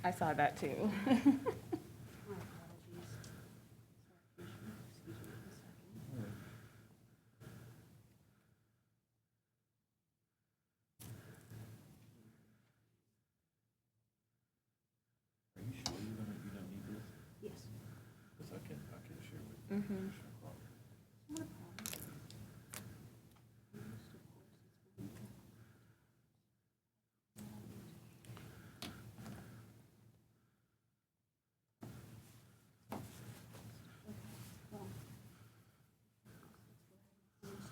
I saw that too. Are you sure you don't need this? Yes. Because I can share with Mhm. Commissioner Clark.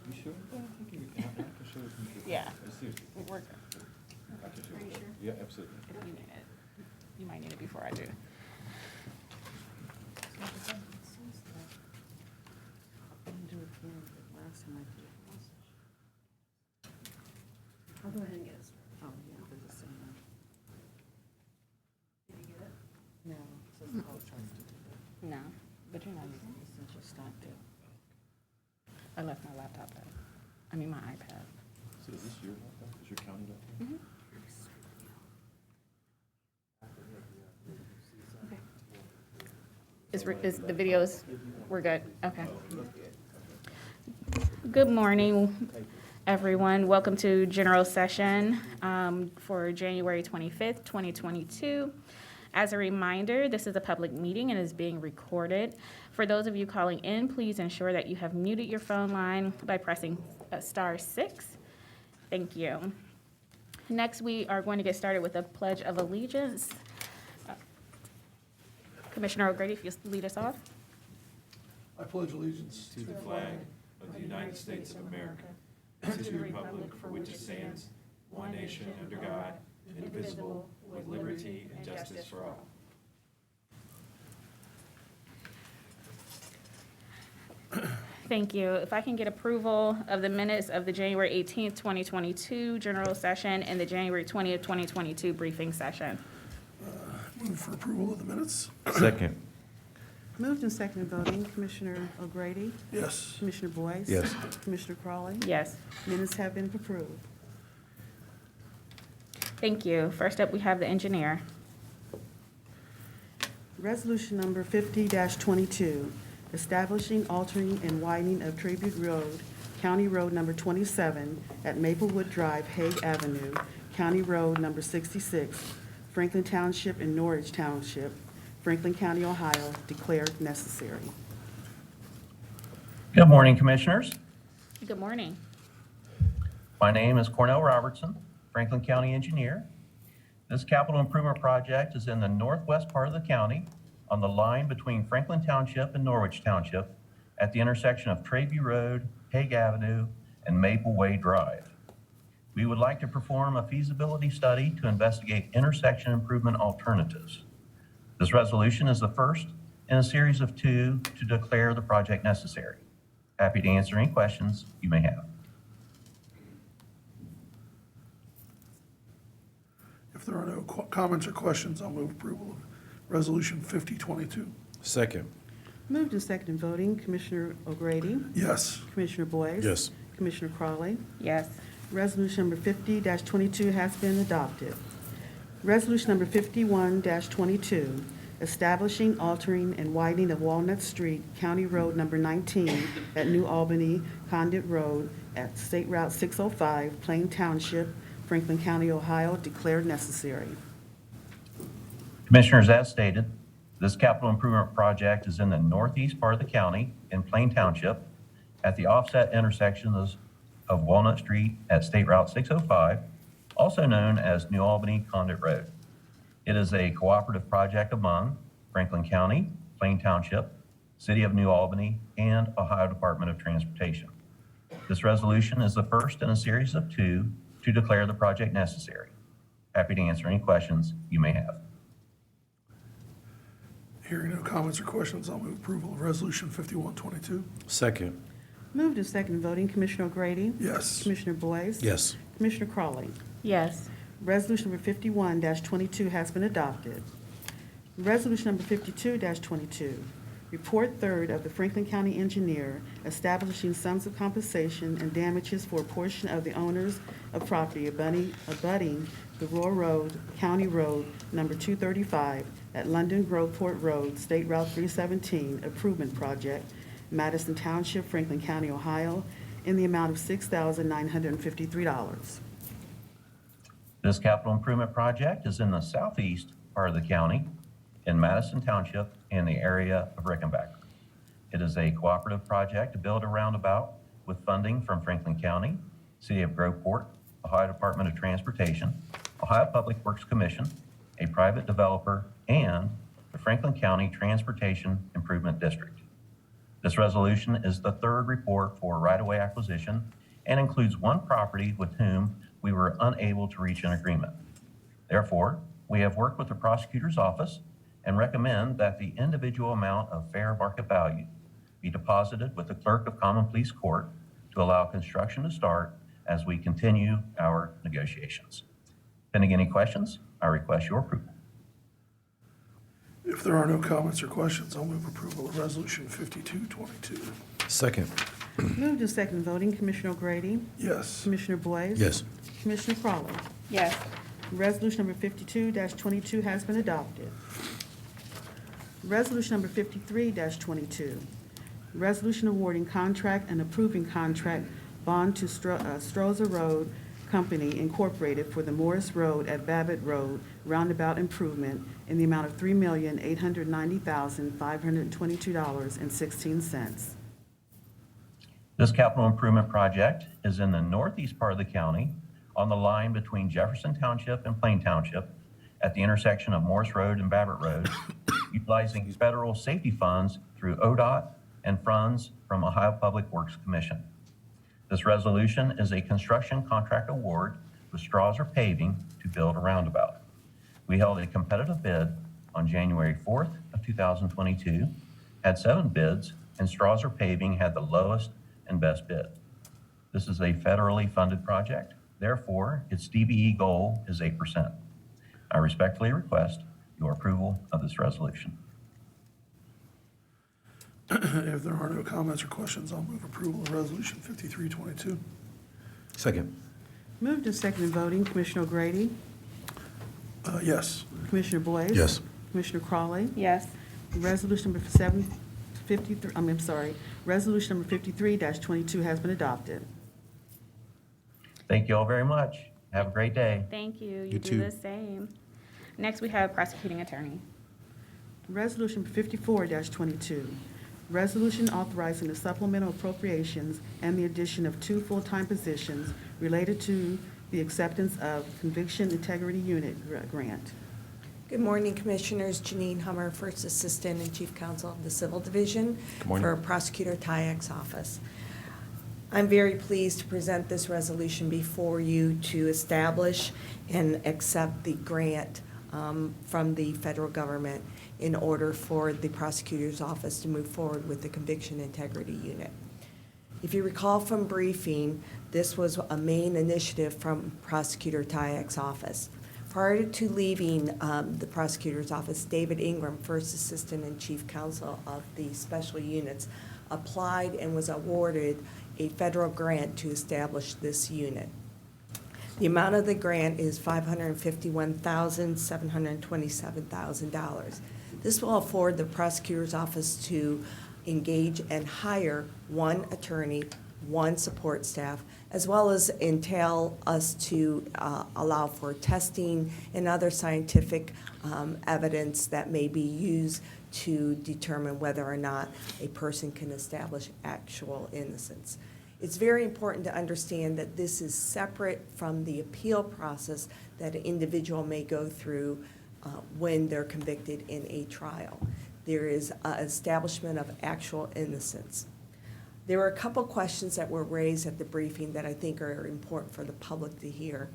You sure? Yeah, I think I can share with Commissioner Clark. Yeah. Seriously. We're good. I can share Are you with her. sure? Yeah, absolutely. If you need it. You might need it before I do. I'll go ahead and get it started. Oh, yeah, there's a same. Did you get it? No, it says I was trying to do that. No, but you're not using it. Since you stopped it. I left my laptop at, I mean, my iPad. So is this your laptop? Is your county laptop? Mhm. Okay. Is the videos, we're good? Okay. Good morning, everyone. Welcome to general session for January 25th, 2022. As a reminder, this is a public meeting and is being recorded. For those of you calling in, please ensure that you have muted your phone line by pressing *6. Thank you. Next, we are going to get started with a Pledge of Allegiance. Commissioner O'Grady, if you lead us off. I pledge allegiance To the flag of the United States of America, and to the republic for which it stands, one nation under God, indivisible, with liberty and justice for all. Thank you. If I can get approval of the minutes of the January 18th, 2022 general session and the January 20th, 2022 briefing session. Move for approval of the minutes. Second. Moved and seconded voting, Commissioner O'Grady, Yes. Commissioner Boyce. Yes. Commissioner Crawley. Yes. Minutes have been approved. Thank you. First up, we have the engineer. Resolution number 50-22, establishing, altering, and widening of Tribute Road, County Road number 27 at Maplewood Drive, Hague Avenue, County Road number 66, Franklin Township and Norwich Township, Franklin County, Ohio, declared necessary. Good morning, Commissioners. Good morning. My name is Cornell Robertson, Franklin County Engineer. This capital improvement project is in the northwest part of the county on the line between Franklin Township and Norwich Township at the intersection of Trayview Road, Hague Avenue, and Maple Way Drive. We would like to perform a feasibility study to investigate intersection improvement alternatives. This resolution is the first in a series of two to declare the project necessary. Happy to answer any questions you may have. If there are no comments or questions, I'll move approval of Resolution 5022. Second. Moved and seconded voting, Commissioner O'Grady, Yes. Commissioner Boyce. Yes. Commissioner Crawley. Yes. Resolution number 50-22 has been adopted. Resolution number 51-22, establishing, altering, and widening of Walnut Street, County Road number 19 at New Albany, Condot Road at State Route 605, Plain Township, Franklin County, Ohio, declared necessary. Commissioners, as stated, this capital improvement project is in the northeast part of the county in Plain Township at the offset intersections of Walnut Street at State Route 605, also known as New Albany Condot Road. It is a cooperative project among Franklin County, Plain Township, City of New Albany, and Ohio Department of Transportation. This resolution is the first in a series of two to declare the project necessary. Happy to answer any questions you may have. Hearing no comments or questions, I'll move approval of Resolution 5122. Second. Moved and seconded voting, Commissioner O'Grady. Yes. Commissioner Boyce. Yes. Commissioner Crawley. Yes. Resolution number 51-22 has been adopted. Resolution number 52-22, report third of the Franklin County Engineer establishing sums of compensation and damages for a portion of the owners of property abutting the Royal Road, County Road number 235 at London Groveport Road, State Route 317 Improvement Project, Madison Township, Franklin County, Ohio, in the amount of $6,953. This capital improvement project is in the southeast part of the county in Madison Township in the area of Rickenbacker. It is a cooperative project to build a roundabout with funding from Franklin County, City of Groveport, Ohio Department of Transportation, Ohio Public Works Commission, a private developer, and the Franklin County Transportation Improvement District. This resolution is the third report for right-of-way acquisition and includes one property with whom we were unable to reach an agreement. Therefore, we have worked with the prosecutor's office and recommend that the individual amount of fair market value be deposited with the clerk of Common Pleas Court to allow construction to start as we continue our negotiations. Pending any questions, I request your approval. If there are no comments or questions, I'll move approval of Resolution 5222. Second. Moved and second voting, Commissioner O'Grady, Yes. Commissioner Boyce. Yes. Commissioner Crawley. Yes. Resolution number 52-22 has been adopted. Resolution number 53-22, resolution awarding contract and approving contract bond to Stroza Road Company Incorporated for the Morris Road at Babbitt Road roundabout improvement in the amount of $3,890,522.16. This capital improvement project is in the northeast part of the county on the line between Jefferson Township and Plain Township at the intersection of Morris Road and Babbitt Road, utilizing federal safety funds through ODOT and funds from Ohio Public Works Commission. This resolution is a construction contract award with Stroza Paving to build a roundabout. We held a competitive bid on January 4th of 2022, had 7 bids, and Stroza Paving had the lowest and best bid. This is a federally funded project. Therefore, its DBE goal is 8%. I respectfully request your approval of this resolution. If there are no comments or questions, I'll move approval of Resolution 5322. Second. Moved and second voting, Commissioner O'Grady, Yes. Commissioner Boyce. Yes. Commissioner Crawley. Yes. Resolution number 53-22 has been adopted. Thank you all very much. Have a great day. Thank you. You You do too. the same. Next, we have prosecuting attorney. Resolution 54-22, resolution authorizing the supplemental appropriations and the addition of 2 full-time positions related to the acceptance of Conviction Integrity Unit grant. Good morning, Commissioners. Janine Hummer, First Assistant and Chief Counsel of the Civil Division Good morning. for Prosecutor Tyak's office. I'm very pleased to present this resolution before you to establish and accept the grant from the federal government in order for the prosecutor's office to move forward with the Conviction Integrity Unit. If you recall from briefing, this was a main initiative from Prosecutor Tyak's office. Prior to leaving the prosecutor's office, David Ingram, First Assistant and Chief Counsel of the Special Units, applied and was awarded a federal grant to establish this unit. The amount of the grant is $551,727,000. This will afford the prosecutor's office to engage and hire 1 attorney, 1 support staff, as well as entail us to allow for testing and other scientific evidence that may be used to determine whether or not a person can establish actual innocence. It's very important to understand that this is separate from the appeal process that an individual may go through when they're convicted in a trial. There is establishment of actual innocence. There were a couple questions that were raised at the briefing that I think are important for the public to hear,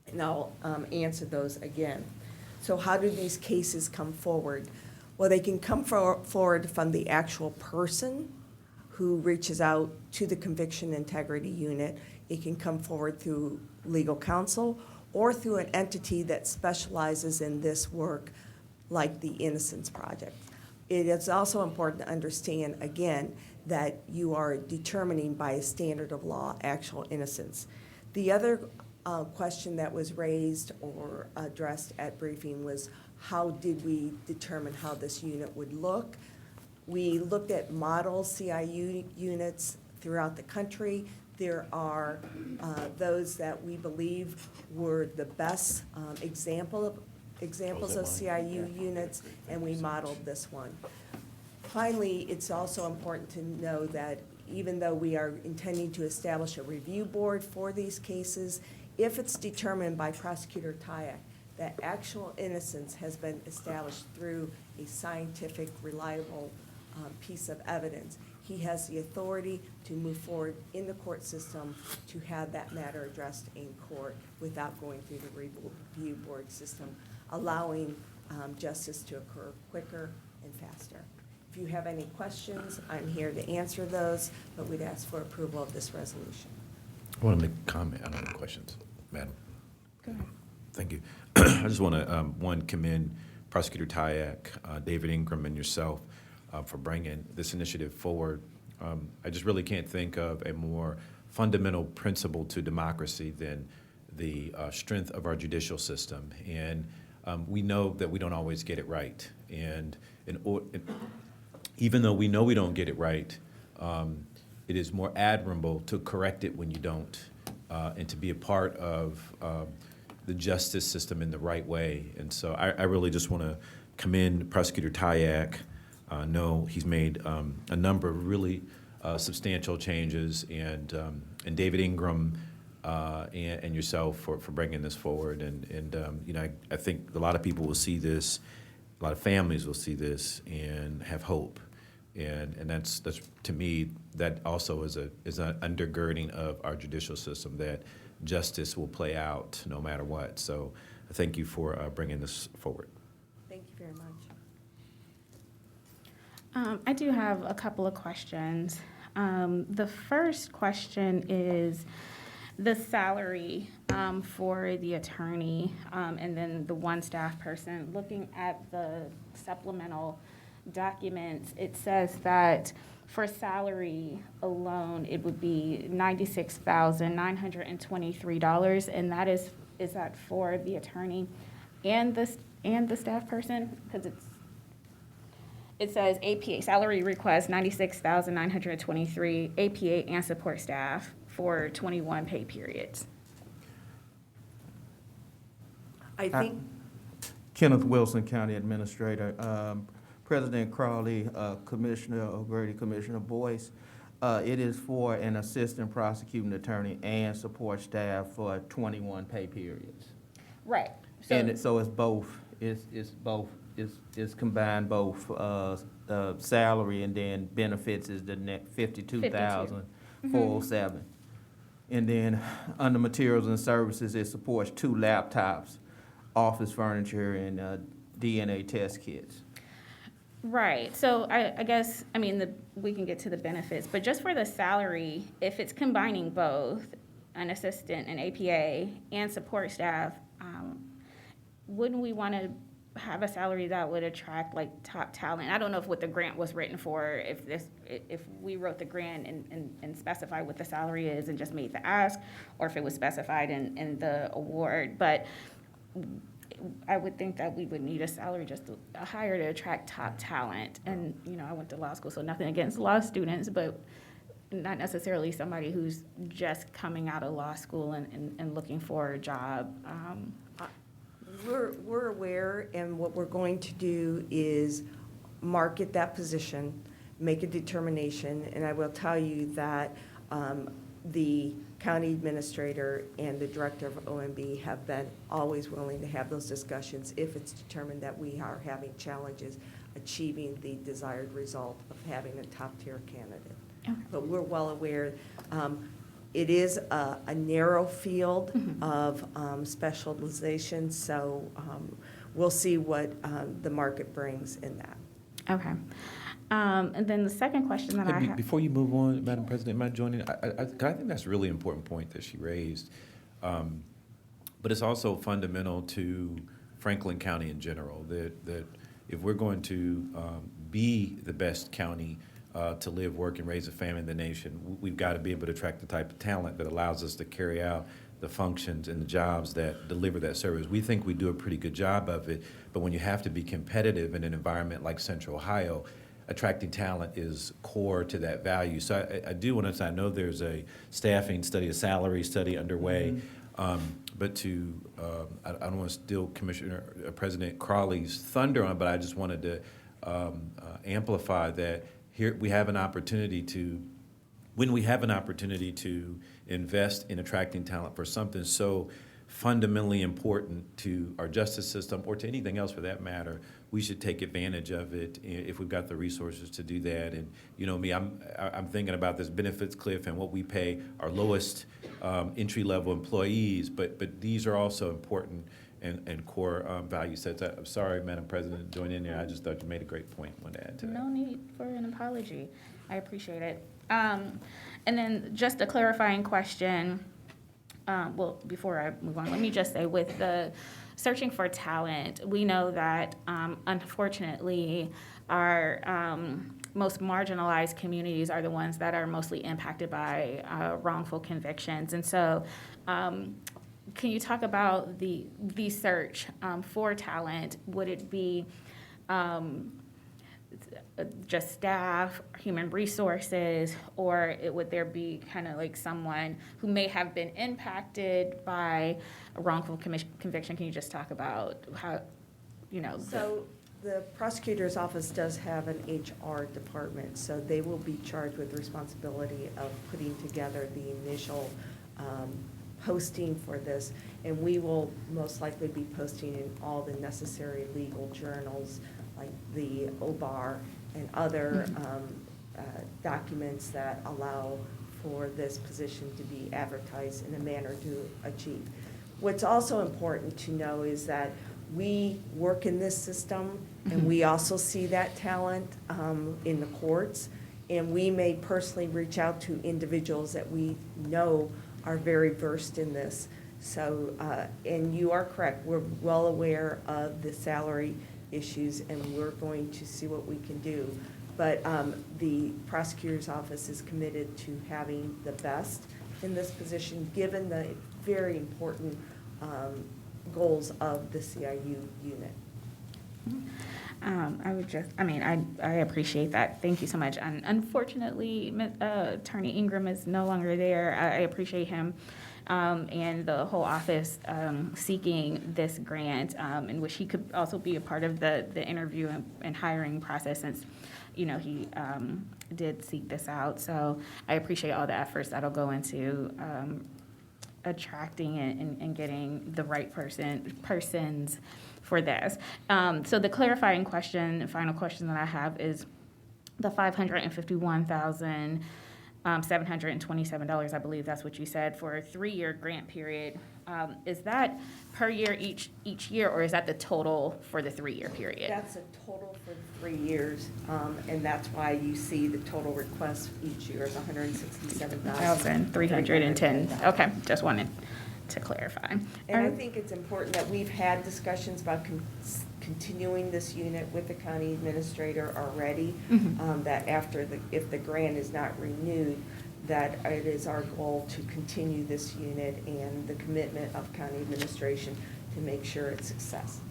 and I'll answer those again. So how do these cases come forward? Well, they can come forward from the actual person who reaches out to the Conviction Integrity Unit. It can come forward through legal counsel or through an entity that specializes in this work, like the Innocence Project. It is also important to understand, again, that you are determining by a standard of law actual innocence. The other question that was raised or addressed at briefing was, how did we determine how this unit would look? We looked at model CIU units throughout the country. There are those that we believe were the best examples of CIU units, and we modeled this one. Finally, it's also important to know that even though we are intending to establish a review board for these cases, if it's determined by Prosecutor Tyack that actual innocence has been established through a scientific, reliable piece of evidence, he has the authority to move forward in the court system to have that matter addressed in court without going through the review board system, allowing justice to occur quicker and faster. If you have any questions, I'm here to answer those, but we'd ask for approval of this resolution. I want to make a comment. I don't have questions, Madam. Go ahead. Thank you. I just want to, one, commend Prosecutor Tyack, David Ingram, and yourself for bringing this initiative forward. I just really can't think of a more fundamental principle to democracy than the strength of our judicial system. And we know that we don't always get it right. And even though we know we don't get it right, it is more admirable to correct it when you don't, and to be a part of the justice system in the right way. And so I really just want to commend Prosecutor Tyack. No, he's made a number of really substantial changes, and David Ingram and yourself for bringing this forward. And you know, I think a lot of people will see this, a lot of families will see this and have hope. And that's to me, that also is an undergirding of our judicial system, that justice will play out no matter what. So thank you for bringing this forward. Thank you very much. I do have a couple of questions. The first question is the salary for the attorney and then the one staff person. Looking at the supplemental documents, it says that for salary alone, it would be $96,923, and that is that for the attorney and the staff person? Because it says APA salary request $96,923, APA and support staff for 21 pay periods. I think, Kenneth Wilson, County Administrator. President Crawley, Commissioner O'Grady, Commissioner Boyce. It is for an assistant prosecuting attorney and support staff for 21 pay periods. Right. So it's both. It's combined both salary and then benefits is the net 52,407. And then under materials and services, it supports 2 laptops, office furniture, and DNA test kits. Right. So I guess, I mean, we can get to the benefits, but just for the salary, if it's combining both an assistant, an APA, and support staff, wouldn't we want to have a salary that would attract like top talent? I don't know if what the grant was written for, if we wrote the grant and specified what the salary is and just made the ask, or if it was specified in the award, but I would think that we would need a salary just higher to attract top talent. And, you know, I went to law school, so nothing against law students, but not necessarily somebody who's just coming out of law school and looking for a job. we're aware, and what we're going to do is market that position, make a determination, and I will tell you that the county administrator and the director of OMB have been always willing to have those discussions if it's determined that we are having challenges achieving the desired result of having a top-tier candidate. Okay. But we're well aware, it is a narrow field of specialization, so we'll see what the market brings in that. Okay. And then the second question that I have. Before you move on, Madam President, am I joining? I think that's a really important point that she raised. But it's also fundamental to Franklin County in general, that if we're going to be the best county to live, work, and raise a family in the nation, we've got to be able to attract the type of talent that allows us to carry out the functions and the jobs that deliver that service. We think we do a pretty good job of it, but when you have to be competitive in an environment like Central Ohio, attracting talent is core to that value. So I do want to say, I know there's a staffing study, a salary study underway, but I don't want to steal President Crawley's thunder on, but I just wanted to amplify that here we have an opportunity to, when we have an opportunity to invest in attracting talent for something so fundamentally important to our justice system or to anything else for that matter, we should take advantage of it if we've got the resources to do that. And you know me, I'm thinking about this benefits cliff and what we pay our lowest entry-level employees, but these are also important and core value sets. I'm sorry, Madam President, to join in there. I just thought you made a great point. I wanted to add to that. No need for an apology. I appreciate it. And then just a clarifying question. Well, before I move on, let me just say with the searching for talent, we know that unfortunately our most marginalized communities are the ones that are mostly impacted by wrongful convictions. And so can you talk about the search for talent? Would it be just staff, human resources, or would there be kind of like someone who may have been impacted by a wrongful conviction? Can you just talk about how, you know? So the prosecutor's office does have an HR department, so they will be charged with the responsibility of putting together the initial posting for this, and we will most likely be posting in all the necessary legal journals like the OBAR and other documents that allow for this position to be advertised in a manner to achieve. What's also important to know is that we work in this system and we also see that talent in the courts, and we may personally reach out to individuals that we know are very versed in this. So, and you are correct, we're well aware of the salary issues, and we're going to see what we can do. But the prosecutor's office is committed to having the best in this position, given the very important goals of the CIU unit. I appreciate that. Thank you so much. And unfortunately, Attorney Ingram is no longer there. I appreciate him and the whole office seeking this grant, in which he could also be a part of the interview and hiring process, since, you know, he did seek this out. So I appreciate all the efforts that'll go into attracting and getting the right persons for this. So the clarifying question, final question that I have is the $551,727, I believe that's what you said, for a 3-year grant period. Is that per year each year, or is that the total for the 3-year period? That's a total for 3 years, and that's why you see the total request each year is $167,310. Okay, just wanted to clarify. And I think it's important that we've had discussions about continuing this unit with the county administrator already, that if the grant is not renewed, that it is our goal to continue this unit and the commitment of county administration to make sure it's success.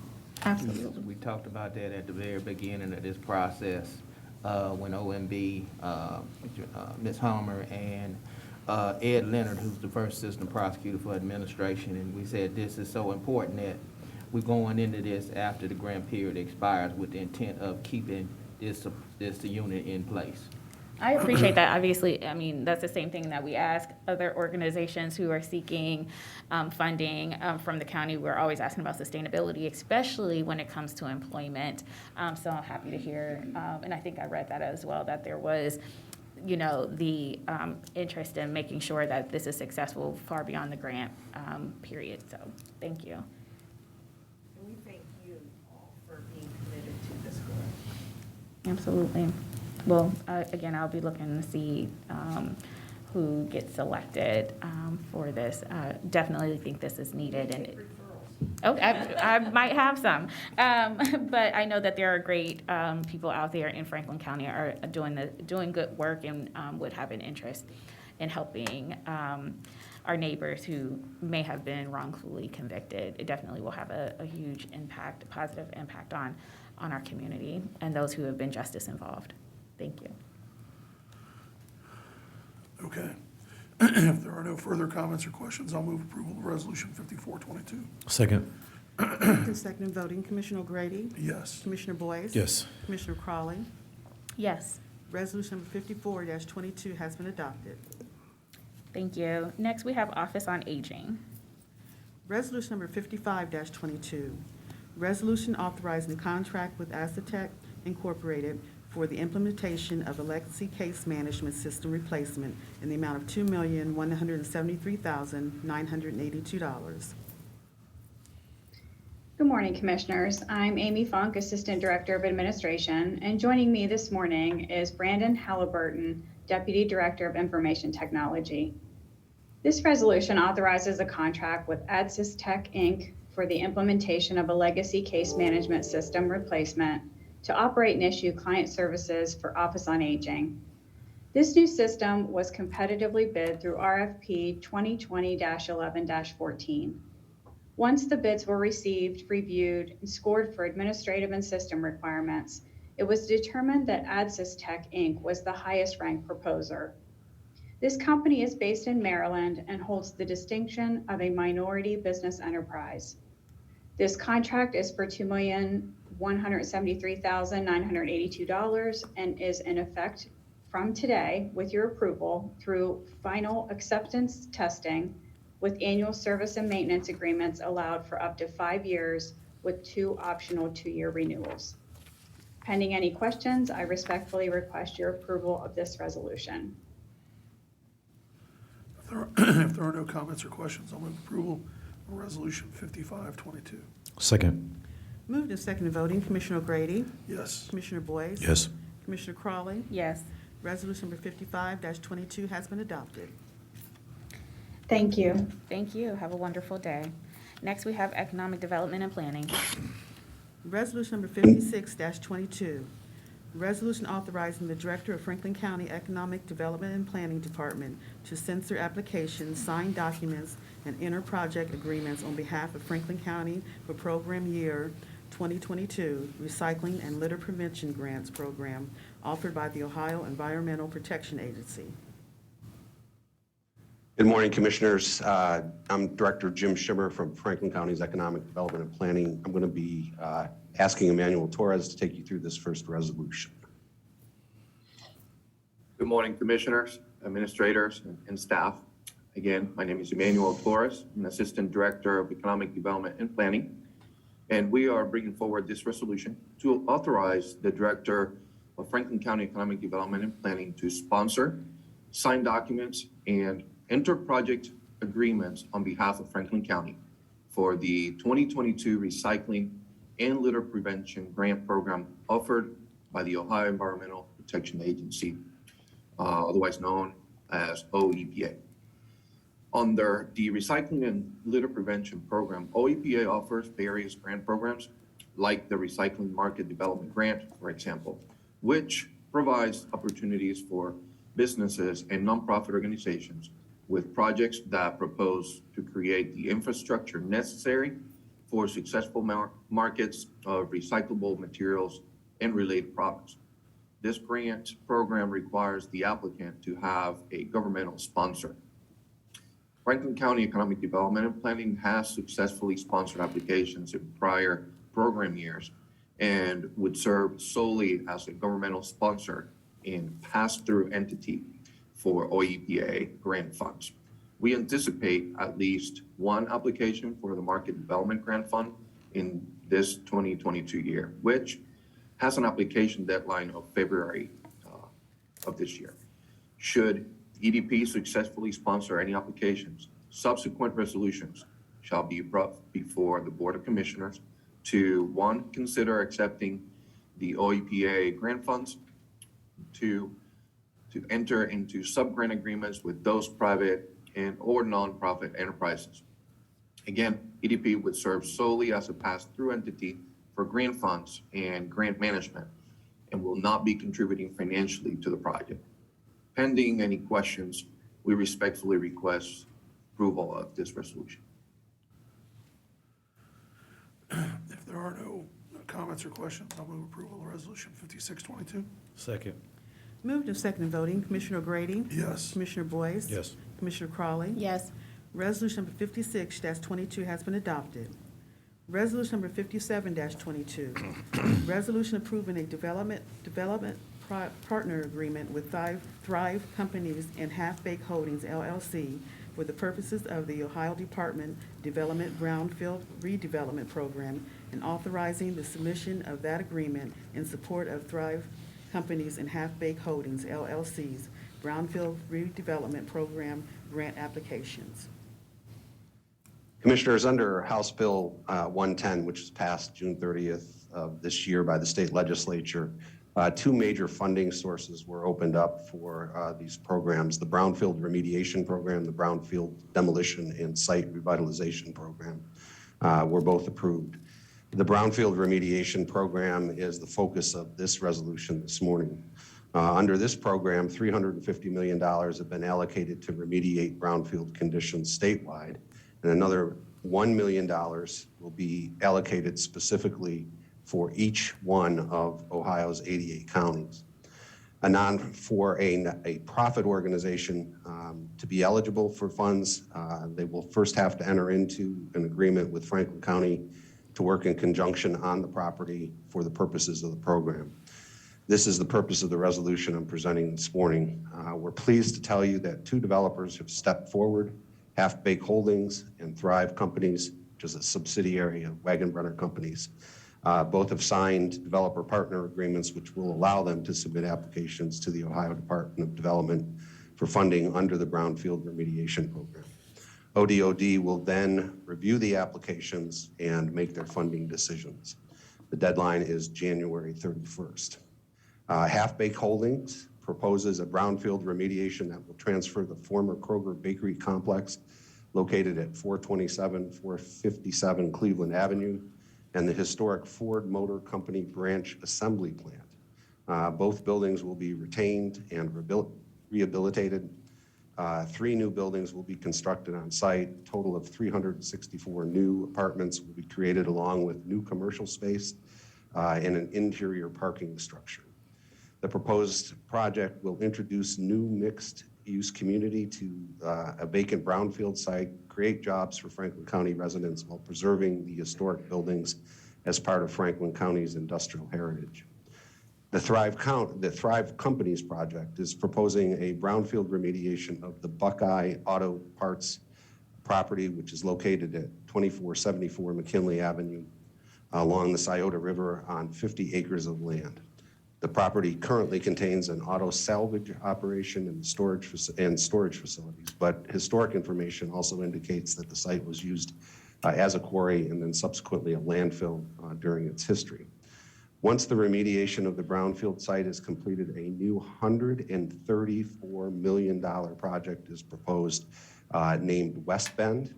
Absolutely. We talked about that at the very beginning of this process, when OMB, Ms. Homer and Ed Leonard, who's the first assistant prosecutor for administration, and we said this is so important that we're going into this after the grant period expires with the intent of keeping this unit in place. I appreciate that. Obviously, I mean, that's the same thing that we ask other organizations who are seeking funding from the county. We're always asking about sustainability, especially when it comes to employment. So I'm happy to hear, and I think I read that as well, that there was, you know, the interest in making sure that this is successful far beyond the grant period. So thank you. And we thank you all for being committed to this goal. Absolutely. Well, again, I'll be looking to see who gets selected for this. Definitely think this is needed. And I might have some, but I know that there are great people out there in Franklin County are doing good work and would have an interest in helping our neighbors who may have been wrongfully convicted. It definitely will have a huge impact, a positive impact on our community and those who have been justice involved. Thank you. Okay. If there are no further comments or questions, I'll move approval of Resolution 5422. Second. Moved and seconded voting, Commissioner O'Grady, Yes. Commissioner Boyce. Yes. Commissioner Crawley. Yes. Resolution number 54-22 has been adopted. Thank you. Next, we have Office on Aging. Resolution number 55-22, resolution authorizing the contract with Aztec Incorporated for the implementation of a legacy case management system replacement in the amount of $2,173,982. Good morning, Commissioners. I'm Amy Funk, Assistant Director of Administration, and joining me this morning is Brandon Halliburton, Deputy Director of Information Technology. This resolution authorizes a contract with ADSYS Tech, Inc. for the implementation of a legacy case management system replacement to operate and issue client services for Office on Aging. This new system was competitively bid through RFP 2020-11-14. Once the bids were received, reviewed, and scored for administrative and system requirements, it was determined that ADSYS Tech, Inc. was the highest ranked proposer. This company is based in Maryland and holds the distinction of a minority business enterprise. This contract is for $2,173,982 and is in effect from today with your approval through final acceptance testing with annual service and maintenance agreements allowed for up to 5 years with 2 optional 2-year renewals. Pending any questions, I respectfully request your approval of this resolution. If there are no comments or questions, I'll move approval of Resolution 5522. Second. Moved and seconded voting, Commissioner O'Grady, Yes. Commissioner Boyce. Yes. Commissioner Crawley. Yes. Resolution number 55-22 has been adopted. Thank you. Thank you. Have a wonderful day. Next, we have Economic Development and Planning. Resolution number 56-22, resolution authorizing the Director of Franklin County Economic Development and Planning Department to censor applications, sign documents, and enter project agreements on behalf of Franklin County for program year 2022 Recycling and Litter Prevention Grants Program offered by the Ohio Environmental Protection Agency. Good morning, Commissioners. I'm Director Jim Schimmer from Franklin County's Economic Development and Planning. I'm going to be asking Emmanuel Torres to take you through this first resolution. Good morning, Commissioners, Administrators, and staff. Again, my name is Emmanuel Torres. I'm Assistant Director of Economic Development and Planning, and we are bringing forward this resolution to authorize the Director of Franklin County Economic Development and Planning to sponsor, sign documents, and enter project agreements on behalf of Franklin County for the 2022 Recycling and Litter Prevention Grant Program offered by the Ohio Environmental Protection Agency, otherwise known as OEPA. Under the Recycling and Litter Prevention Program, OEPA offers various grant programs like the Recycling Market Development Grant, for example, which provides opportunities for businesses and nonprofit organizations with projects that propose to create the infrastructure necessary for successful markets of recyclable materials and related products. This grant program requires the applicant to have a governmental sponsor. Franklin County Economic Development and Planning has successfully sponsored applications in prior program years and would serve solely as a governmental sponsor and pass-through entity for OEPA grant funds. We anticipate at least one application for the Market Development Grant Fund in this 2022 year, which has an application deadline of February of this year. Should EDP successfully sponsor any applications, subsequent resolutions shall be brought before the Board of Commissioners to, 1, consider accepting the OEPA grant funds, 2, to enter into sub-grant agreements with those private and or nonprofit enterprises. Again, EDP would serve solely as a pass-through entity for grant funds and grant management and will not be contributing financially to the project. Pending any questions, we respectfully request approval of this resolution. If there are no comments or questions, I'll move approval of Resolution 5622. Second. Moved and seconded voting, Commissioner O'Grady? Yes. Commissioner Boyce? Yes. Commissioner Crawley? Yes. Resolution number 56-22 has been adopted. Resolution number 57-22, resolution approving a development partner agreement with Thrive Companies and Half-Baked Holdings LLC for the purposes of the Ohio Department Development Brownfield Redevelopment Program and authorizing the submission of that agreement in support of Thrive Companies and Half-Baked Holdings LLC's Brownfield Redevelopment Program grant applications. Commissioners, under House Bill 110, which was passed June 30th of this year by the state legislature, two major funding sources were opened up for these programs: the Brownfield Remediation Program, the Brownfield Demolition and Site Revitalization Program were both approved. The Brownfield Remediation Program is the focus of this resolution this morning. Under this program, $350 million have been allocated to remediate brownfield conditions statewide, and another $1 million will be allocated specifically for each one of Ohio's 88 counties. For a profit organization to be eligible for funds, they will first have to enter into an agreement with Franklin County to work in conjunction on the property for the purposes of the program. This is the purpose of the resolution I'm presenting this morning. We're pleased to tell you that two developers have stepped forward, Half-Baked Holdings and Thrive Companies, which is a subsidiary of Wagenbrenner Companies. Both have signed developer partner agreements, which will allow them to submit applications to the Ohio Department of Development for funding under the Brownfield Remediation Program. ODOD will then review the applications and make their funding decisions. The deadline is January 31st. Half-Baked Holdings proposes a brownfield remediation that will transfer the former Kroger Bakery Complex located at 457 Cleveland Avenue and the historic Ford Motor Company branch assembly plant. Both buildings will be retained and rehabilitated. 3 new buildings will be constructed on site. A total of 364 new apartments will be created along with new commercial space and an interior parking structure. The proposed project will introduce new mixed-use community to a vacant brownfield site, create jobs for Franklin County residents while preserving the historic buildings as part of Franklin County's industrial heritage. The Thrive Companies project is proposing a brownfield remediation of the Buckeye Auto Parts property, which is located at 2474 McKinley Avenue along the Scioto River on 50 acres of land. The property currently contains an auto salvage operation and storage facilities, but historic information also indicates that the site was used as a quarry and then subsequently a landfill during its history. Once the remediation of the brownfield site is completed, a new $134 million project is proposed named West Bend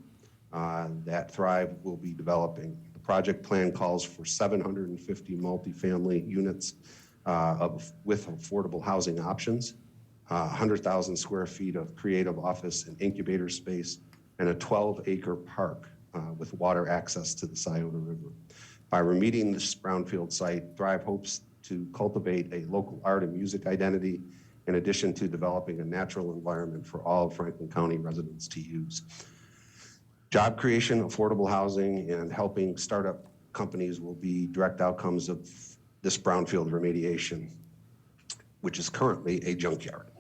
that Thrive will be developing. The project plan calls for 750 multifamily units with affordable housing options, 100,000 square feet of creative office and incubator space, and a 12-acre park with water access to the Scioto River. By remediating this brownfield site, Thrive hopes to cultivate a local art and music identity in addition to developing a natural environment for all of Franklin County residents to use. Job creation, affordable housing, and helping startup companies will be direct outcomes of this brownfield remediation, which is currently a junkyard.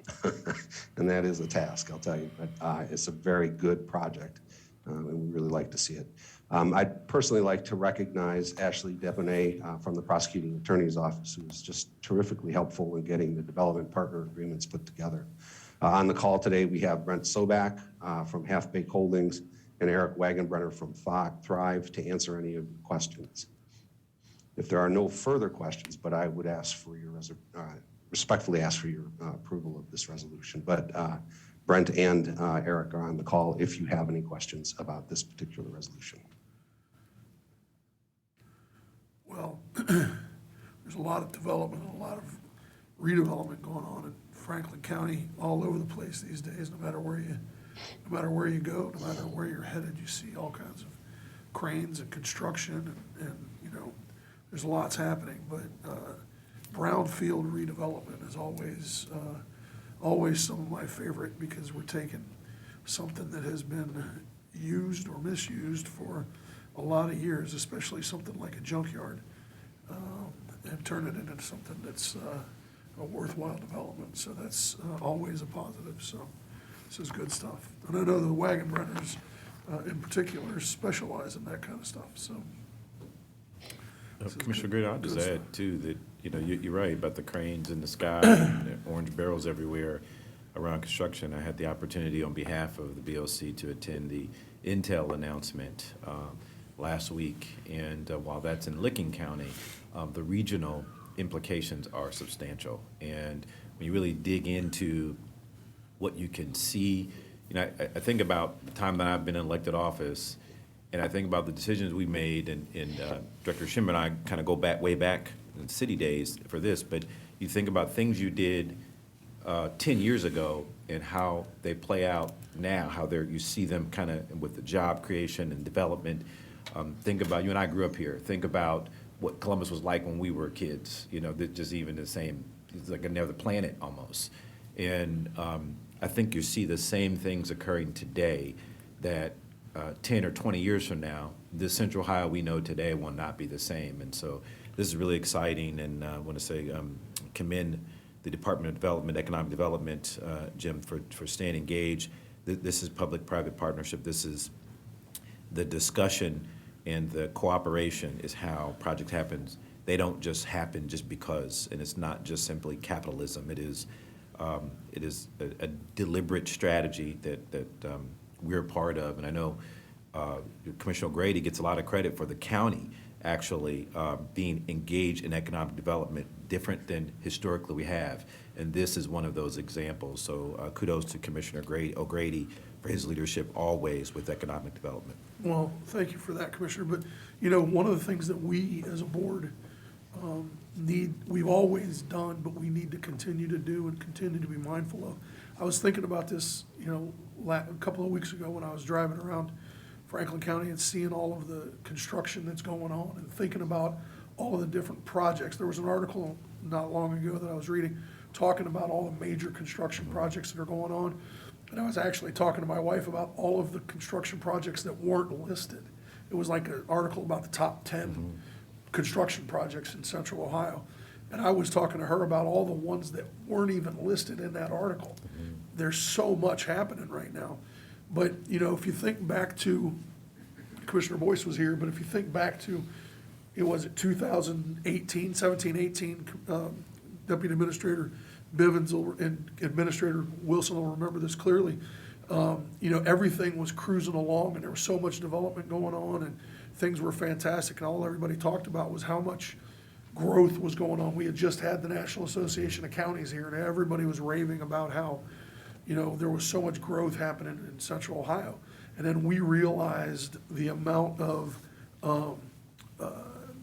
And that is a task, I'll tell you, but it's a very good project, and we really like to see it. I'd personally like to recognize Ashley Debonnet from the Prosecuting Attorney's Office, who was just terrifically helpful in getting the development partner agreements put together. On the call today, we have Brent Sobak from Half-Baked Holdings and Eric Wagenbrenner from Thrive to answer any of your questions. If there are no further questions, but I would ask for your respectfully ask for your approval of this resolution. But Brent and Eric are on the call if you have any questions about this particular resolution. Well, there's a lot of development, a lot of redevelopment going on in Franklin County all over the place these days, no matter where you no matter where you go, no matter where you're headed, you see all kinds of cranes and construction and you know, there's lots happening, but brownfield redevelopment is always some of my favorite because we're taking something that has been used or misused for a lot of years, especially something like a junkyard, and turn it into something that's a worthwhile development. So that's always a positive. So this is good stuff. And I know the wagon runners in particular specialize in that kind of stuff. So this is Commissioner good- Grady, I'll just good stuff. add too that, you know, you're right about the cranes in the sky and the orange barrels everywhere around construction. I had the opportunity on behalf of the BOC to attend the Intel announcement last week. And while that's in Licking County, the regional implications are substantial. And when you really dig into what you can see, you know, I think about the time that I've been in elected office, and I think about the decisions we made, and Director Schimmer and I kind of go way back in city days for this, but you think about things you did 10 years ago and how they play out now, how you see them kind of with the job creation and development. Think about, you and I grew up here, think about what Columbus was like when we were kids, you know, just even the same, it's like another planet almost. And I think you see the same things occurring today that 10 or 20 years from now, the Central Ohio we know today will not be the same. And so this is really exciting, and I want to say commend the Department of Development, Economic Development, Jim, for staying engaged. This is public-private partnership. This is the discussion and the cooperation is how projects happen. They don't just happen just because, and it's not just simply capitalism. It is a deliberate strategy that we're part of. And I know Commissioner O'Grady gets a lot of credit for the county actually being engaged in economic development different than historically we have. And this is one of those examples. So kudos to Commissioner O'Grady for his leadership always with economic development. Well, thank you for that, Commissioner. But, you know, one of the things that we as a board we've always done, but we need to continue to do and continue to be mindful of. I was thinking about this, you know, a couple of weeks ago when I was driving around Franklin County and seeing all of the construction that's going on and thinking about all of the different projects. There was an article not long ago that I was reading talking about all the major construction projects that are going on. And I was actually talking to my wife about all of the construction projects that weren't listed. It was like an article about the top 10 construction projects in Central Ohio. And I was talking to her about all the ones that weren't even listed in that article. There's so much happening right now. But, you know, if you think back to, Commissioner Boyce was here, but if you think back to, it was 2018, 17, 18, Deputy Administrator Bivens and Administrator Wilson will remember this clearly. You know, everything was cruising along and there was so much development going on and things were fantastic. And all everybody talked about was how much growth was going on. We had just had the National Association of Counties here and everybody was raving about how, you know, there was so much growth happening in Central Ohio. And then we realized the amount of,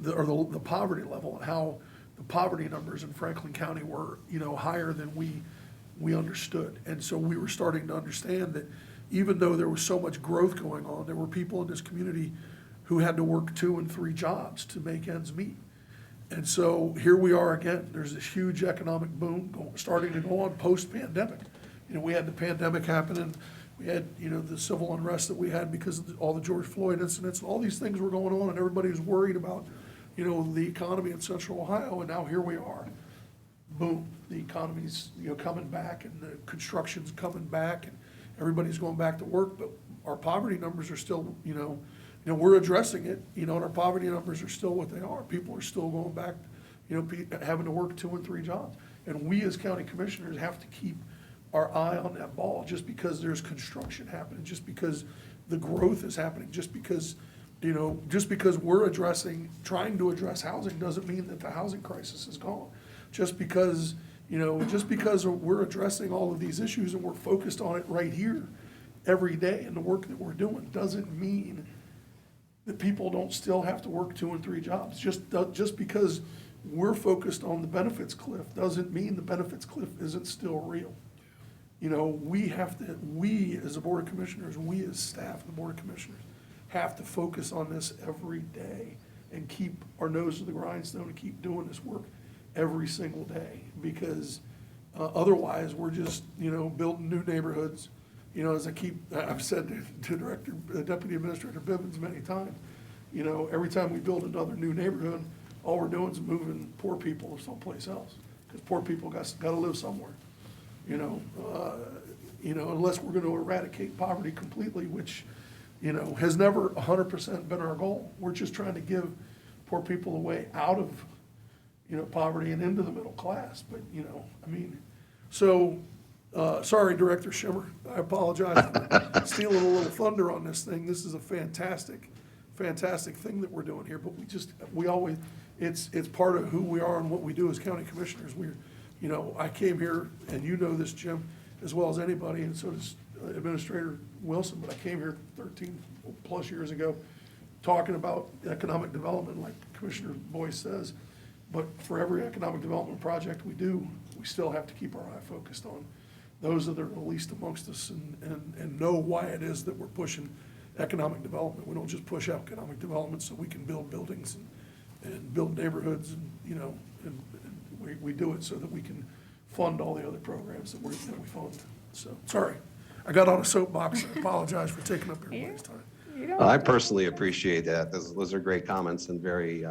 the poverty level and how the poverty numbers in Franklin County were, you know, higher than we understood. And so we were starting to understand that even though there was so much growth going on, there were people in this community who had to work 2 and 3 jobs to make ends meet. And so here we are again. There's this huge economic boom starting to go on post-pandemic. You know, we had the pandemic happen and we had, you know, the civil unrest that we had because of all the George Floyd incidents and all these things were going on and everybody was worried about, you know, the economy in Central Ohio, and now here we are. Boom, the economy's, you know, coming back and the construction's coming back and everybody's going back to work, but our poverty numbers are still, you know, we're addressing it, you know, and our poverty numbers are still what they are. People are still going back, you know, having to work 2 and 3 jobs. And we as county commissioners have to keep our eye on that ball. Just because there's construction happening, just because the growth is happening, just because, you know, just because we're trying to address housing doesn't mean that the housing crisis is gone. Just because, you know, just because we're addressing all of these issues and we're focused on it right here every day in the work that we're doing doesn't mean that people don't still have to work 2 and 3 jobs. Just because we're focused on the benefits cliff doesn't mean the benefits cliff isn't still real. we as a Board of Commissioners, we as staff of the Board of Commissioners have to focus on this every day and keep our nose to the grindstone and keep doing this work every single day. Because otherwise, we're just, building new neighborhoods. As I've said to Deputy Administrator Bibbins many times, every time we build another new neighborhood, all we're doing is moving poor people someplace else, because poor people got to live somewhere. Unless we're going to eradicate poverty completely, which, has never 100% been our goal. We're just trying to give poor people a way out of, poverty and into the middle class. But, sorry, Director Shimmer, I apologize for stealing a little thunder on this thing. This is a fantastic thing that we're doing here, but we always, it's part of who we are and what we do as county commissioners. I came here, and this, Jim, as well as anybody, and so does Administrator Wilson, but I came here 13+ years ago talking about economic development, like Commissioner Boyce says. But for every economic development project we do, we still have to keep our eye focused on those that are the least amongst us and know why it is that we're pushing economic development. We don't just push economic development so we can build buildings and build neighborhoods, and we do it so that we can fund all the other programs that we fund. So, sorry, I got on a soapbox. I apologize for taking up everybody's time. I personally appreciate that. Those are great comments and very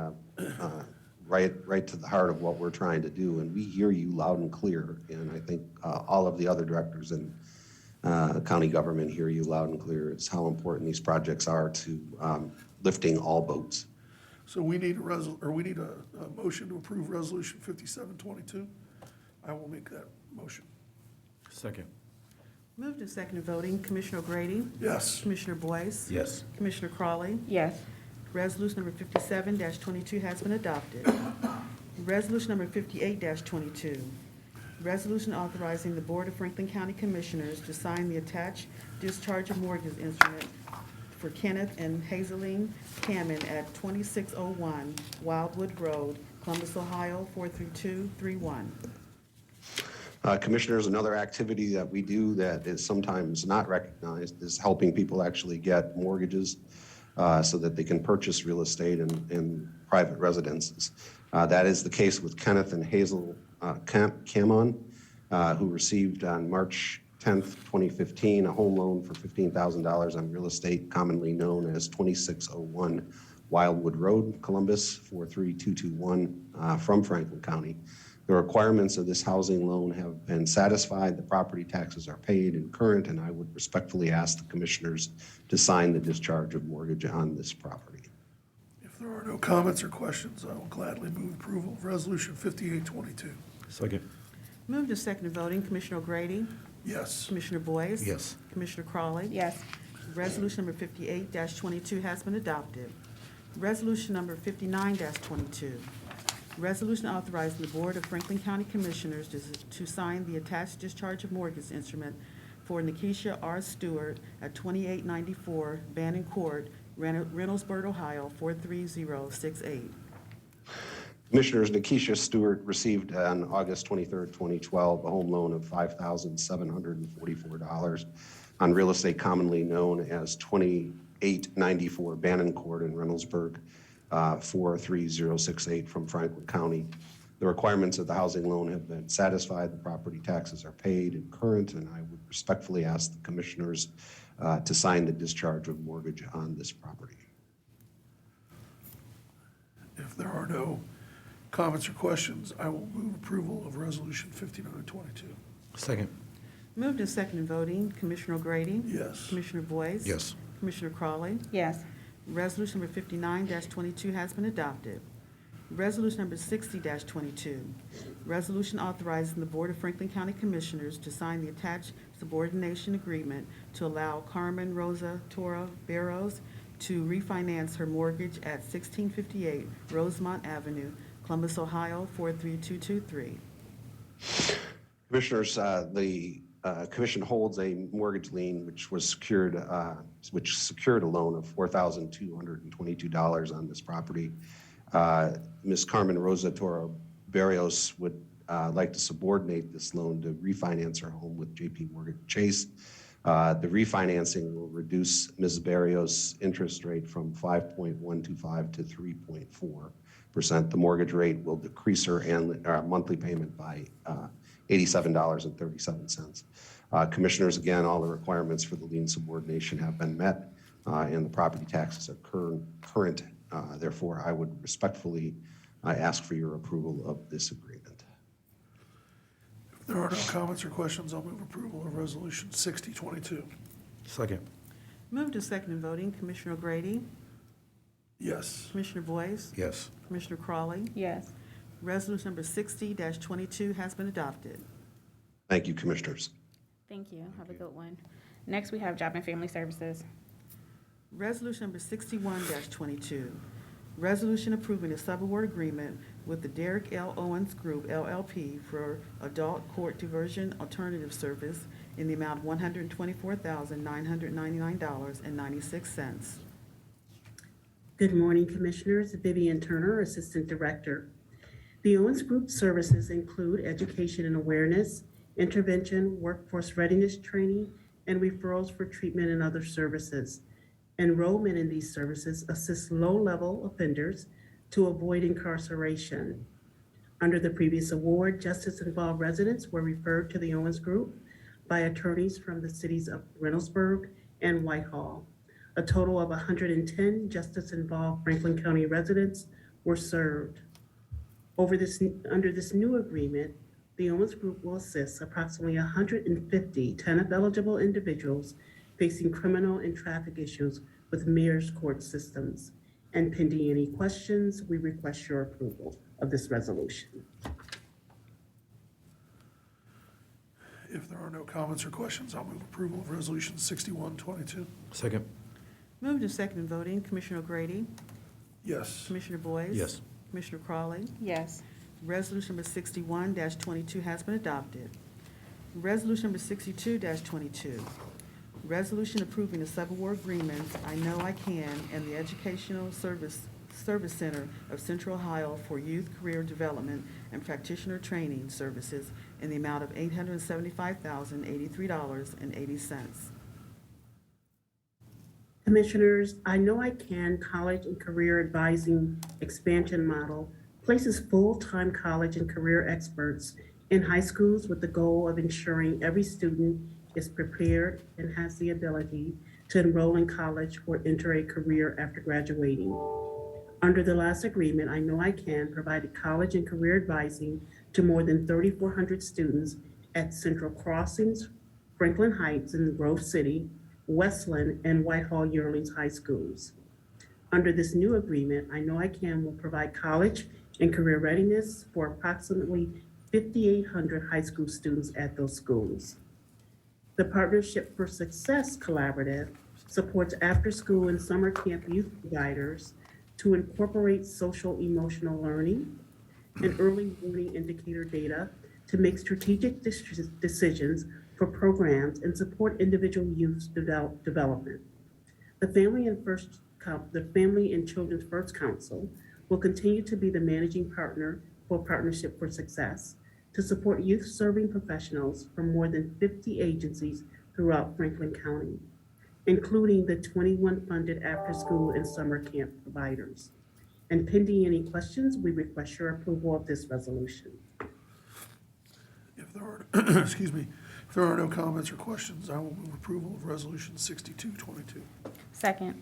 right to the heart of what we're trying to do. And we hear you loud and clear. And I think all of the other directors in county government hear you loud and clear. It's how important these projects are to lifting all boats. So we need a motion to approve Resolution 5722. I will make that motion. Second. Moved and seconded voting, Commissioner O'Grady? Yes. Commissioner Boyce? Yes. Commissioner Crawley? Yes. Resolution number 57-22 has been adopted. Resolution number 58-22, resolution authorizing the Board of Franklin County Commissioners to sign the attached discharge of mortgage instrument for Kenneth and Hazeline Cammon at 2601 Wildwood Road, Columbus, Ohio, 43231. Commissioners, another activity that we do that is sometimes not recognized is helping people actually get mortgages so that they can purchase real estate in private residences. That is the case with Kenneth and Hazel Cammon, who received on March 10th, 2015, a home loan for $15,000 on real estate commonly known as 2601 Wildwood Road, Columbus, 43221 from Franklin County. The requirements of this housing loan have been satisfied, the property taxes are paid and current, and I would respectfully ask the commissioners to sign the discharge of mortgage on this property. If there are no comments or questions, I will gladly move approval of Resolution 5822. Second. Moved and seconded voting, Commissioner O'Grady? Yes. Commissioner Boyce? Yes. Commissioner Crawley? Yes. Resolution number 58-22 has been adopted. Resolution number 59-22, resolution authorizing the Board of Franklin County Commissioners to sign the attached discharge of mortgage instrument for Nikesha R. Stewart at 2894 Bannon Court, Reynoldsburg, Ohio, 43068. Commissioners, Nikesha Stewart received on August 23rd, 2012, a home loan of $5,744 on real estate commonly known as 2894 Bannon Court in Reynoldsburg, 43068 from Franklin County. The requirements of the housing loan have been satisfied, the property taxes are paid and current, and I would respectfully ask the commissioners to sign the discharge of mortgage on this property. If there are no comments or questions, I will move approval of Resolution 5922. Second. Moved and seconded voting, Commissioner O'Grady? Yes. Commissioner Boyce? Yes. Commissioner Crawley? Yes. Resolution number 59-22 has been adopted. Resolution number 60-22, resolution authorizing the Board of Franklin County Commissioners to sign the attached subordination agreement to allow Carmen Rosa Tora Barrows to refinance her mortgage at 1658 Rosemont Avenue, Columbus, Ohio, 43223. Commissioners, the Commission holds a mortgage lien which secured a loan of $4,222 on this property. Ms. Carmen Rosa Toro Barrios would like to subordinate this loan to refinance her home with JP Morgan Chase. The refinancing will reduce Ms. Barrios' interest rate from 5.125 to 3.4%. The mortgage rate will decrease her monthly payment by $87.37. Commissioners, again, all the requirements for the lien subordination have been met, and the property taxes are current. Therefore, I would respectfully ask for your approval of this agreement. If there are no comments or questions, I'll move approval of Resolution 6022. Second. Moved and seconded voting, Commissioner O'Grady, Yes. Commissioner Boyce, Yes. Commissioner Crawley. Yes. Resolution number 60-22 has been adopted. Thank you, Commissioners. Thank you. Have a good one. Next, we have Job and Family Services. Resolution number 61-22, resolution approving a subaward agreement with the Derrick L. Owens Group LLP for adult court diversion alternative service in the amount of $124,999.96. Good morning, Commissioners. Vivian Turner, Assistant Director. The Owens Group services include education and awareness, intervention, workforce readiness training, and referrals for treatment and other services. Enrollment in these services assists low-level offenders to avoid incarceration. Under the previous award, justice-involved residents were referred to the Owens Group by attorneys from the cities of Reynoldsburg and Whitehall. A total of 110 justice-involved Franklin County residents were served. Under this new agreement, the Owens Group will assist approximately 150 TANF-eligible individuals facing criminal and traffic issues with mayor's court systems. And pending any questions, we request your approval of this resolution. If there are no comments or questions, I'll move approval of Resolution 6122. Second. Moved and seconded voting, Commissioner O'Grady, Yes. Commissioner Boyce. Yes. Commissioner Crawley. Yes. Resolution number 61-22 has been adopted. Resolution number 62-22, resolution approving the subaward agreements I Know I Can and the Educational Service Center of Central Ohio for Youth Career Development and Practitioner Training Services in the amount of $875,083.80. Commissioners, I Know I Can College and Career Advising Expansion Model places full-time college and career experts in high schools with the goal of ensuring every student is prepared and has the ability to enroll in college or enter a career after graduating. Under the last agreement, I Know I Can provided college and career advising to more than 3,400 students at Central Crossings, Franklin Heights in Grove City, Westland, and Whitehall Yearlings High Schools. Under this new agreement, I Know I Can will provide college and career readiness for approximately 5,800 high school students at those schools. The Partnership for Success Collaborative supports after-school and summer camp youth providers to incorporate social emotional learning and early warning indicator data to make strategic decisions for programs and support individual youth development. The Family and Children's First Council will continue to be the managing partner for Partnership for Success to support youth-serving professionals from more than 50 agencies throughout Franklin County, including the 21 funded after-school and summer camp providers. And pending any questions, we request your approval of this resolution. If there are, excuse me, if there are no comments or questions, I will move approval of Resolution 6222. Second.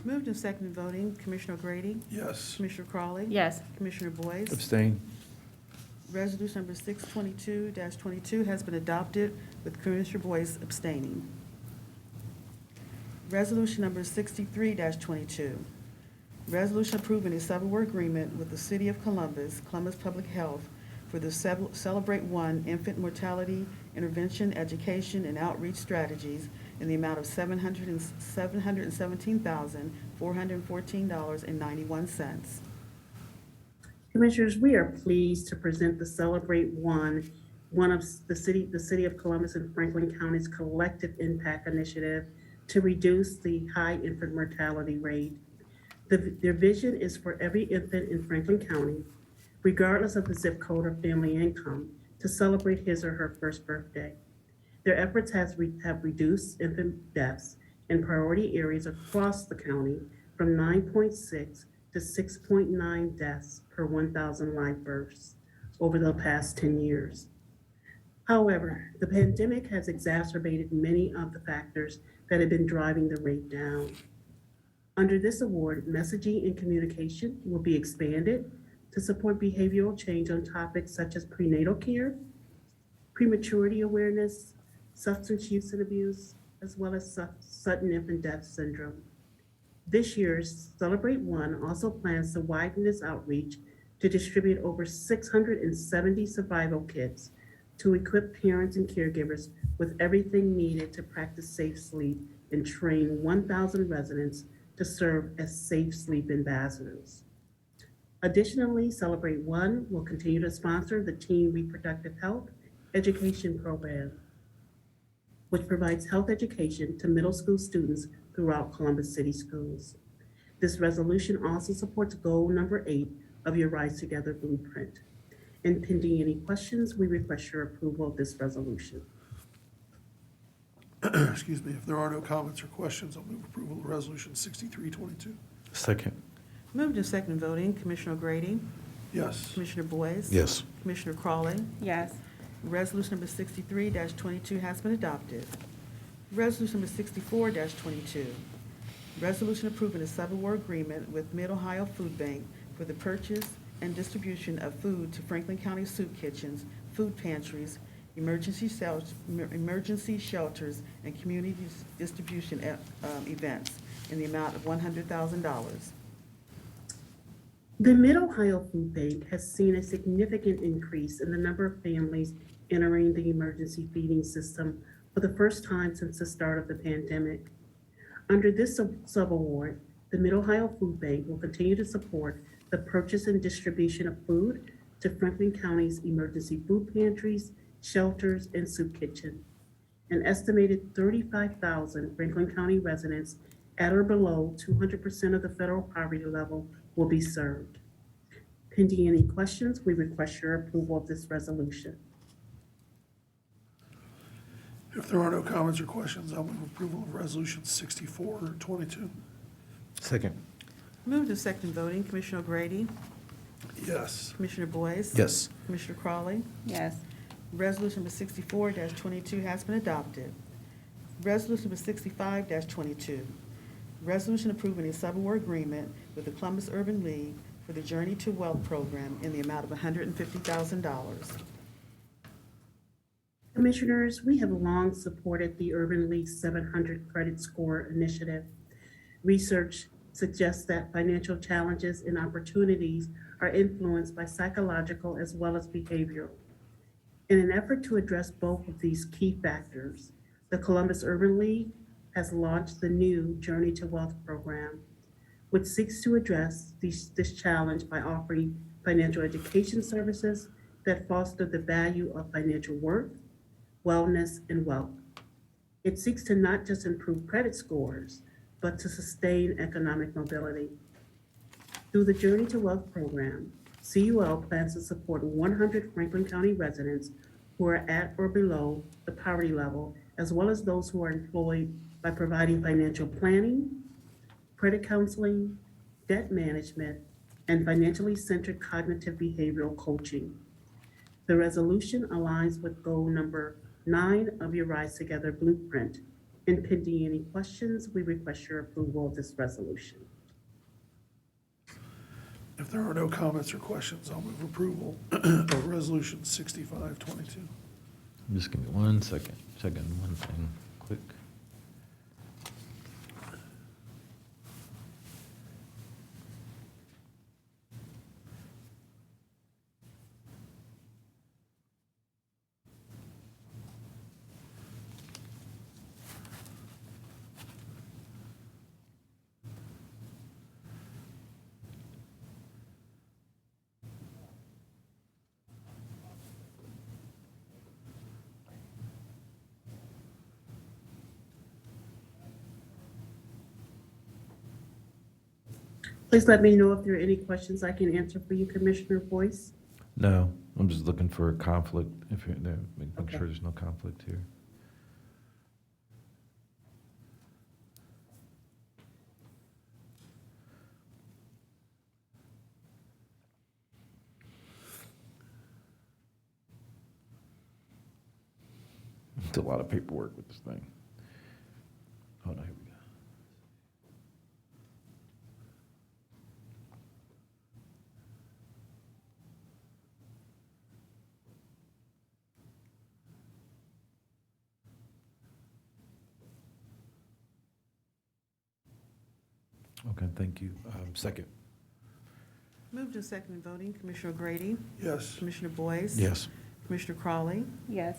Moved and seconded voting, Commissioner O'Grady, Yes. Commissioner Crawley. Yes. Commissioner Boyce. Abstain. Resolution number 622-22 has been adopted with Commissioner Boyce abstaining. Resolution number 63-22, resolution approving a subaward agreement with the City of Columbus Public Health for the Celebrate One Infant Mortality Intervention, Education, and Outreach Strategies in the amount of $717,414.91. Commissioners, we are pleased to present the Celebrate One of the City of Columbus and Franklin County's collective impact initiative to reduce the high infant mortality rate. Their vision is for every infant in Franklin County regardless of the zip code or family income, to celebrate his or her first birthday. Their efforts have reduced infant deaths in priority areas across the county from 9.6 to 6.9 deaths per 1,000 live births over the past 10 years. However, the pandemic has exacerbated many of the factors that have been driving the rate down. Under this award, messaging and communication will be expanded to support behavioral change on topics such as prenatal care, prematurity awareness, substance use and abuse, as well as sudden infant death syndrome. This year's Celebrate One also plans to widen this outreach to distribute over 670 survival kits to equip parents and caregivers with everything needed to practice safe sleep and train 1,000 residents to serve as safe sleep ambassadors. Additionally, Celebrate One will continue to sponsor the Teen Reproductive Health Education Program, which provides health education to middle school students throughout Columbus City Schools. This resolution also supports goal number 8 of your Rise Together blueprint. And pending any questions, we request your approval of this resolution. Excuse me, if there are no comments or questions, I'll move approval of Resolution 6322. Second. Moved and second voting, Commissioner Grady, Yes. Commissioner Boyce. Yes. Commissioner Crawley. Yes. Resolution number 63-22 has been adopted. Resolution number 64-22, resolution approving a sub-award agreement with Mid-Ohio Food Bank for the purchase and distribution of food to Franklin County soup kitchens, food pantries, emergency shelters, and community distribution events in the amount of $100,000. The Mid-Ohio Food Bank has seen a significant increase in the number of families entering the emergency feeding system for the first time since the start of the pandemic. Under this sub-award, the Mid-Ohio Food Bank will continue to support the purchase and distribution of food to Franklin County's emergency food pantries, shelters, and soup kitchen. An estimated 35,000 Franklin County residents at or below 200% of the federal poverty level will be served. Pending any questions, we request your approval of this resolution. If there are no comments or questions, I'll move approval of Resolution 6422. Second. Moved and second voting, Commissioner Grady, Yes. Commissioner Boyce. Yes. Commissioner Crawley. Yes. Resolution number 64-22 has been adopted. Resolution number 65-22, resolution approving a sub-award agreement with the Columbus Urban League for the Journey to Wealth program in the amount of $150,000. Commissioners, we have long supported the Urban League's 700 credit score initiative. Research suggests that financial challenges and opportunities are influenced by psychological as well as behavioral. In an effort to address both of these key factors, the Columbus Urban League has launched the new Journey to Wealth program, which seeks to address this challenge by offering financial education services that foster the value of financial worth, wellness, and wealth. It seeks to not just improve credit scores, but to sustain economic mobility. Through the Journey to Wealth program, CUL plans to support 100 Franklin County residents who are at or below the poverty level, as well as those who are employed by providing financial planning, credit counseling, debt management, and financially centered cognitive behavioral coaching. The resolution aligns with goal number 9 of your Rise Together blueprint. And pending any questions, we request your approval of this resolution. If there are no comments or questions, I'll move approval of Resolution 6522. Just give me 1 second. Checking one thing quick. Please let me know if there are any questions I can answer for you, Commissioner Boyce. No, I'm just looking for a conflict, if you're there, making Okay. sure there's no conflict here. It's a lot of paperwork with this thing. Oh, no, here we go. Okay, thank you. Second. Moved and seconded voting, Commissioner Grady, Yes. Commissioner Boyce. Yes. Commissioner Crawley. Yes.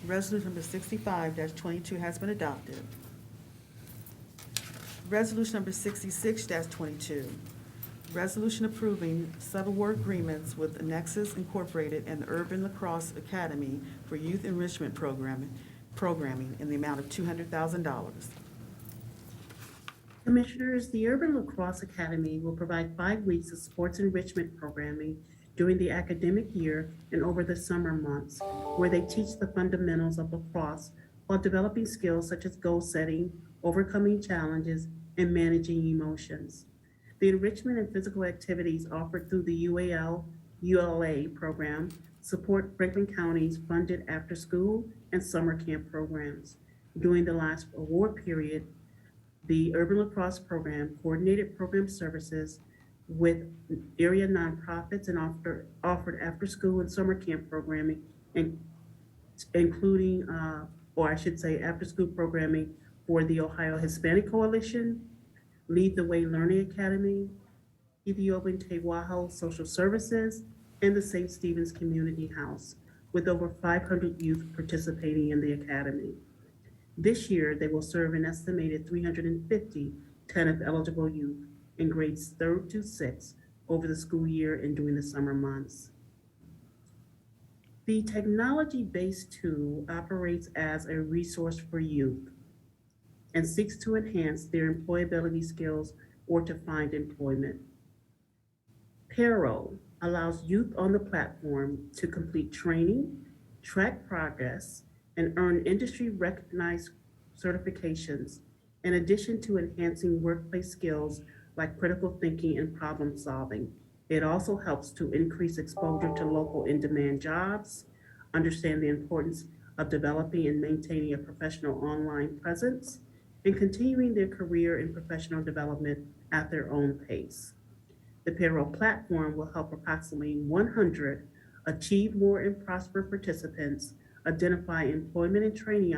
Resolution number 65-22 has been adopted. Resolution number 66-22, resolution approving sub-award agreements with Nexus Incorporated and the Urban Lacrosse Academy for youth enrichment programming in the amount of $200,000. Commissioners, the Urban Lacrosse Academy will provide 5 weeks of sports enrichment programming during the academic year and over the summer months, where they teach the fundamentals of lacrosse while developing skills such as goal setting, overcoming challenges, and managing emotions. The enrichment and physical activities offered through the ULA program support Franklin County's funded after-school and summer camp programs. During the last award period, the Urban Lacrosse Program coordinated program services with area nonprofits and offered after-school and summer camp programming, including, or I should say, after-school programming for the Ohio Hispanic Coalition, Lead the Way Learning Academy, Ethiopian Tewaho Social Services, and the St. Stephen's Community House, with over 500 youth participating in the academy. This year, they will serve an estimated 350 TANF eligible youth in grades 3rd to 6th over the school year and during the summer months. The technology-based tool operates as a resource for youth and seeks to enhance their employability skills or to find employment. Payroll allows youth on the platform to complete training, track progress, and earn industry-recognized certifications, in addition to enhancing workplace skills like critical thinking and problem solving. It also helps to increase exposure to local in-demand jobs, understand the importance of developing and maintaining a professional online presence, and continuing their career and professional development at their own pace. The payroll platform will help approximately 100 Achieve More and Prosper participants identify employment and training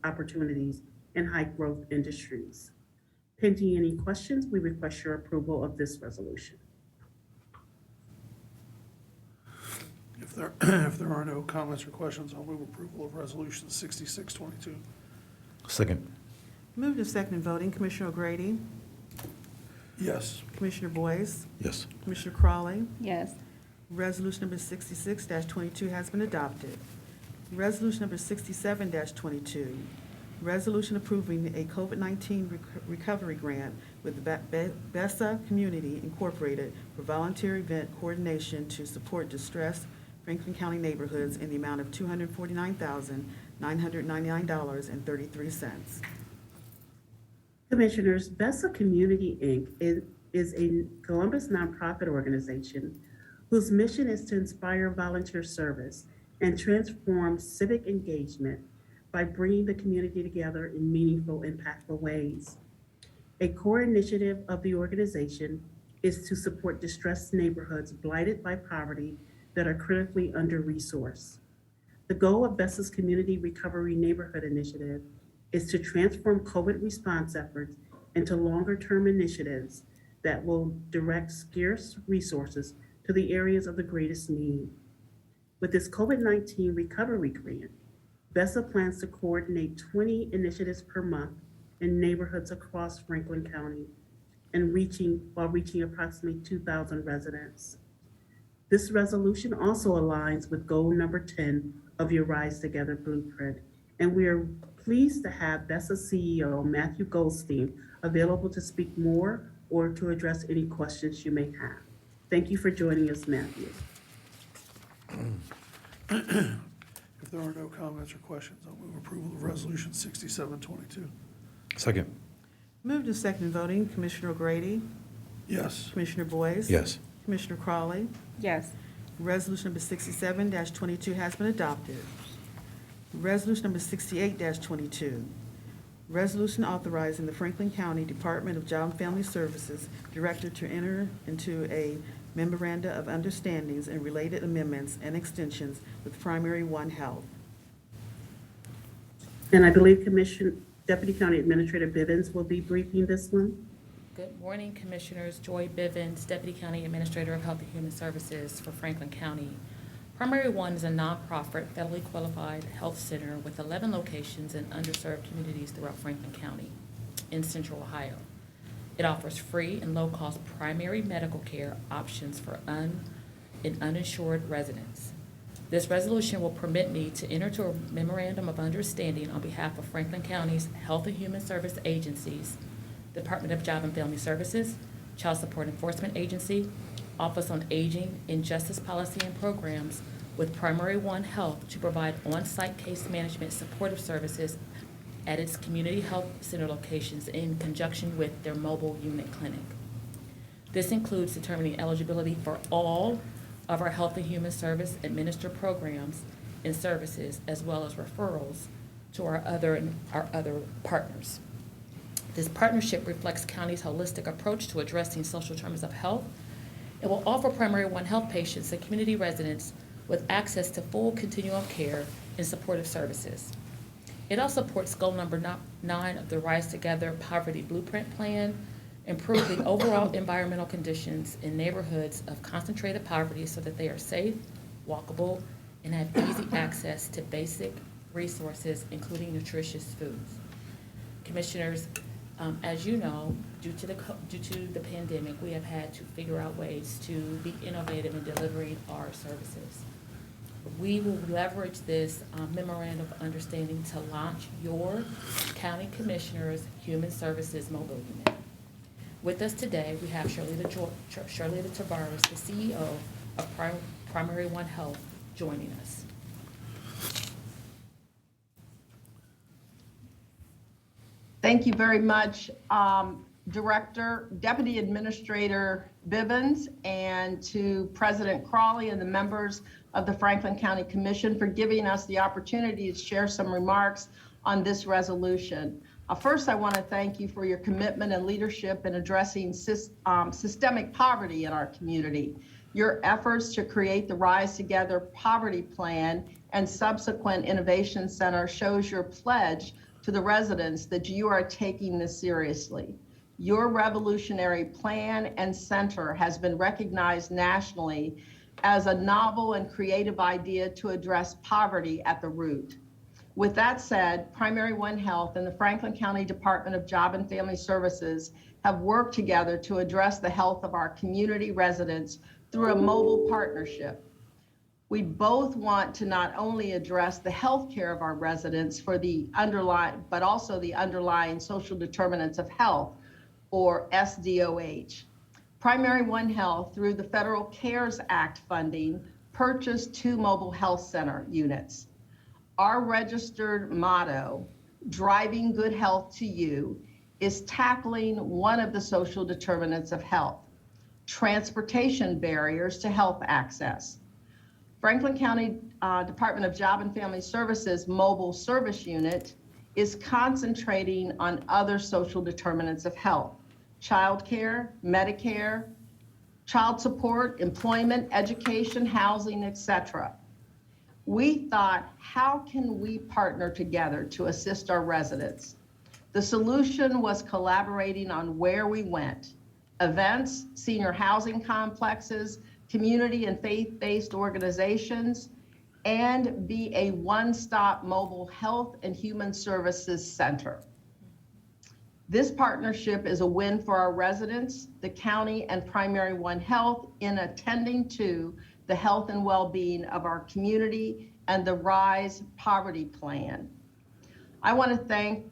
opportunities in high-growth industries. Pending any questions, we request your approval of this resolution. If there are no comments or questions, I'll move approval of Resolution 6622. Second. Moved and seconded voting, Commissioner O'Grady, Yes. Commissioner Boyce, Yes. Commissioner Crawley. Yes. Resolution number 66-22 has been adopted. Resolution number 67-22, resolution approving a COVID-19 recovery grant with BESA Community Incorporated for volunteer event coordination to support distressed Franklin County neighborhoods in the amount of $249,999.33. Commissioners, BESA Community, Inc. is a Columbus nonprofit organization whose mission is to inspire volunteer service and transform civic engagement by bringing the community together in meaningful, impactful ways. A core initiative of the organization is to support distressed neighborhoods blighted by poverty that are critically under-resourced. The goal of BESA's Community Recovery Neighborhood Initiative is to transform COVID response efforts into longer-term initiatives that will direct scarce resources to the areas of the greatest need. With this COVID-19 recovery grant, BESA plans to coordinate 20 initiatives per month in neighborhoods across Franklin County and while reaching approximately 2,000 residents. This resolution also aligns with goal number 10 of your Rise Together Blueprint, and we are pleased to have BESA CEO Matthew Goldstein available to speak more or to address any questions you may have. Thank you for joining us, Matthew. If there are no comments or questions, I'll move approval of Resolution 6722. Second. Moved and seconded voting, Commissioner O'Grady, Yes. Commissioner Boyce. Yes. Commissioner Crawley. Yes. Resolution number 67-22 has been adopted. Resolution number 68-22, resolution authorizing the Franklin County Department of Job and Family Services Director to enter into a memoranda of understandings and related amendments and extensions with Primary One Health. And I believe Deputy County Administrator Bivens will be briefing this one. Good morning, Commissioners. Joy Bivens, Deputy County Administrator of Health and Human Services for Franklin County. Primary One is a nonprofit, federally qualified health center with 11 locations in underserved communities throughout Franklin County in Central Ohio. It offers free and low-cost primary medical care options for uninsured residents. This resolution will permit me to enter into a memorandum of understanding on behalf of Franklin County's Health and Human Service agencies, Department of Job and Family Services, Child Support Enforcement Agency, Office on Aging, and Justice Policy and Programs with Primary One Health to provide on-site case management supportive services at its community health center locations in conjunction with their mobile unit clinic. This includes determining eligibility for all of our Health and Human Service administered programs and services, as well as referrals to our other partners. This partnership reflects county's holistic approach to addressing social determinants of health. It will offer Primary One Health patients and community residents with access to full continuum of care and supportive services. It also supports goal number 9 of the Rise Together Poverty Blueprint Plan, improving overall environmental conditions in neighborhoods of concentrated poverty so that they are safe, walkable, and have easy access to basic resources, including nutritious foods. Commissioners, as you know, due to the pandemic, we have had to figure out ways to be innovative in delivering our services. We will leverage this memorandum of understanding to launch your County Commissioners Human Services Mobile Unit. With us today, we have Charlita Tavares, the CEO of Primary One Health, joining us. Thank you very much, Deputy Administrator Bivens, and to President Crawley and the members of the Franklin County Commission for giving us the opportunity to share some remarks on this resolution. First, I want to thank you for your commitment and leadership in addressing systemic poverty in our community. Your efforts to create the Rise Together Poverty Plan and subsequent Innovation Center shows your pledge to the residents that you are taking this seriously. Your revolutionary plan and center has been recognized nationally as a novel and creative idea to address poverty at the root. With that said, Primary One Health and the Franklin County Department of Job and Family Services have worked together to address the health of our community residents through a mobile partnership. We both want to not only address the health care of our residents but also the underlying social determinants of health, or SDOH. Primary One Health, through the Federal CARES Act funding, purchased 2 mobile health center units. Our registered motto, driving good health to you, is tackling one of the social determinants of health, transportation barriers to health access. Franklin County Department of Job and Family Services Mobile Service Unit is concentrating on other social determinants of health: child care, Medicare, child support, employment, education, housing, etc. We thought, how can we partner together to assist our residents? The solution was collaborating on where we went: events, senior housing complexes, community and faith-based organizations, and be a one-stop mobile health and human services center. This partnership is a win for our residents, the county, and Primary One Health in attending to the health and well-being of our community and the RISE Poverty Plan. I want to thank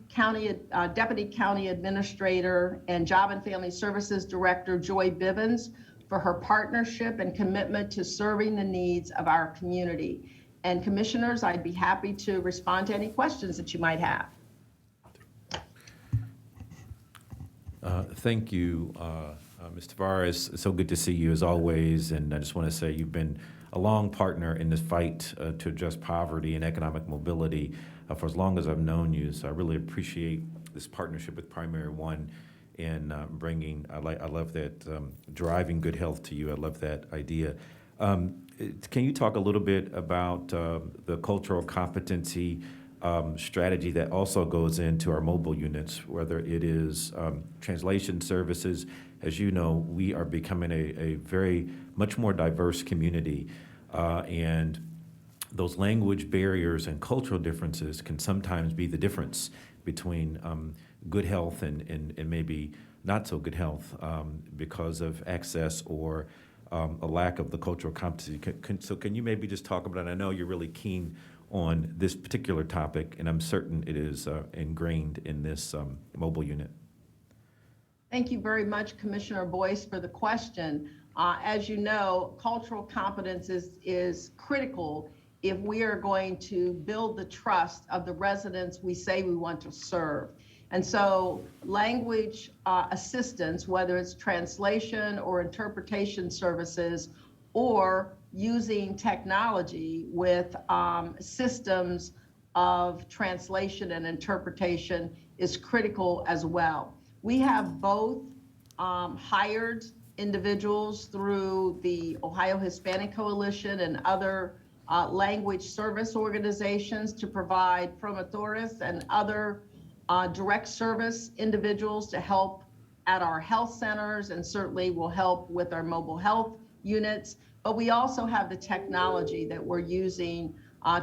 Deputy County Administrator and Job and Family Services Director Joy Bivens for her partnership and commitment to serving the needs of our community. And Commissioners, I'd be happy to respond to any questions that you might have. Thank you, Ms. Tavares. It's so good to see you as always, and I just want to say you've been a long partner in this fight to address poverty and economic mobility for as long as I've known you. So I really appreciate this partnership with Primary One and bringing. I love that driving good health to you. I love that idea. Can you talk a little bit about the cultural competency strategy that also goes into our mobile units, whether it is translation services? As you know, we are becoming a very much more diverse community, and those language barriers and cultural differences can sometimes be the difference between good health and maybe not so good health because of access or a lack of the cultural competency. So can you maybe just talk about it? I know you're really keen on this particular topic, and I'm certain it is ingrained in this mobile unit. Thank you very much, Commissioner Boyce, for the question. As you know, cultural competence is critical if we are going to build the trust of the residents we say we want to serve. And so language assistance, whether it's translation or interpretation services, or using technology with systems of translation and interpretation is critical as well. We have both hired individuals through the Ohio Hispanic Coalition and other language service organizations to provide promotores and other direct service individuals to help at our health centers, and certainly will help with our mobile health units. But we also have the technology that we're using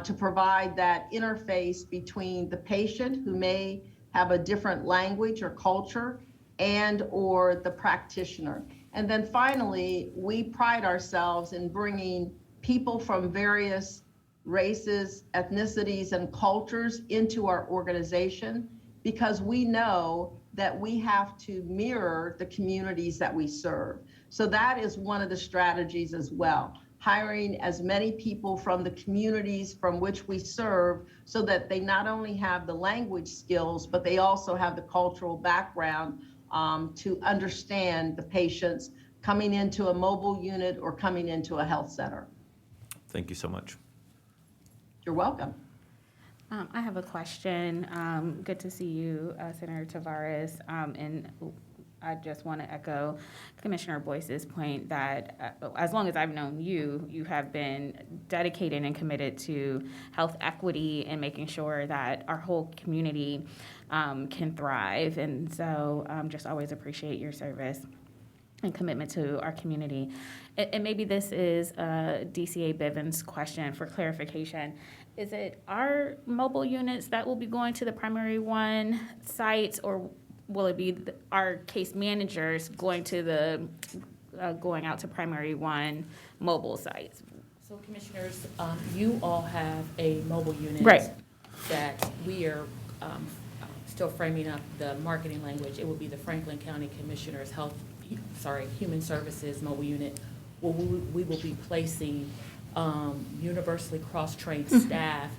to provide that interface between the patient, who may have a different language or culture, and or the practitioner. And then finally, we pride ourselves in bringing people from various races, ethnicities, and cultures into our organization, because we know that we have to mirror the communities that we serve. So that is one of the strategies as well, hiring as many people from the communities from which we serve, so that they not only have the language skills, but they also have the cultural background to understand the patients coming into a mobile unit or coming into a health center. Thank you so much. You're welcome. I have a question. Good to see you, Senator Tavares. And I just want to echo Commissioner Boyce's point that as long as I've known you, you have been dedicated and committed to health equity and making sure that our whole community can thrive. And so just always appreciate your service and commitment to our community. And maybe this is a DCA Bivens question for clarification. Is it our mobile units that will be going to the Primary One sites, or will it be our case managers going to the going out to Primary One mobile sites? So Commissioners, you all have a mobile unit. Right. That we are still framing up the marketing language. It will be the Franklin County Commissioners Human Services mobile unit, where we will be placing universally cross-trained staff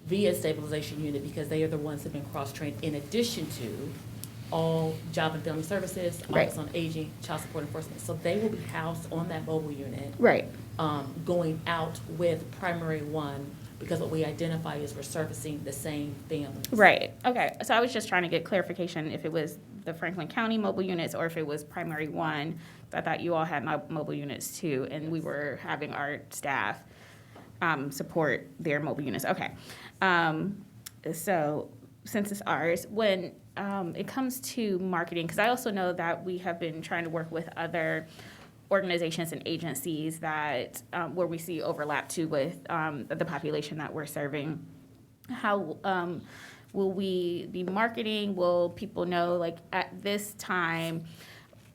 via stabilization unit, because they are the ones that have been cross-trained, in addition to all Job and Family Services, Office on Aging, Child Support Enforcement. So they will be housed on that mobile unit. Right. Going out with Primary One, because what we identify is we're servicing the same families. Right. Okay. So I was just trying to get clarification if it was the Franklin County mobile units or if it was Primary One. I thought you all had mobile units too, and we were having our staff support their mobile units. Okay. So since it's ours, when it comes to marketing, because I also know that we have been trying to work with other organizations and agencies that where we see overlap too with the population that we're serving. How will we be marketing? Will people know, like, at this time,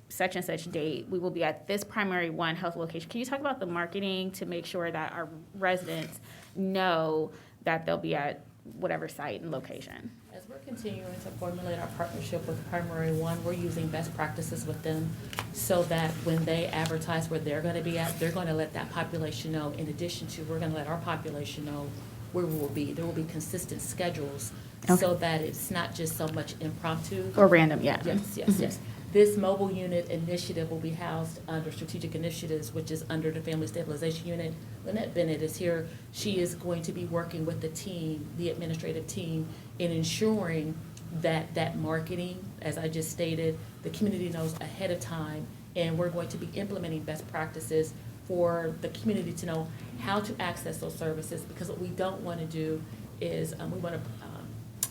such and such date, we will be at this Primary One health location? Can you talk about the marketing to make sure that our residents know that they'll be at whatever site and location. As we're continuing to formulate our partnership with Primary One, we're using best practices with them so that when they advertise where they're gonna be at, they're gonna let that population know. In addition to, we're gonna let our population know where we will be. There will be consistent schedules so that it's not just so much impromptu. Or random, yeah. Yes. This mobile unit initiative will be housed under strategic initiatives, which is under the Family Stabilization Unit. Lynette Bennett is here. She is going to be working with the team, the administrative team, in ensuring that that marketing, as I just stated, the community knows ahead of time, and we're going to be implementing best practices for the community to know how to access those services, because what we don't want to do is we want to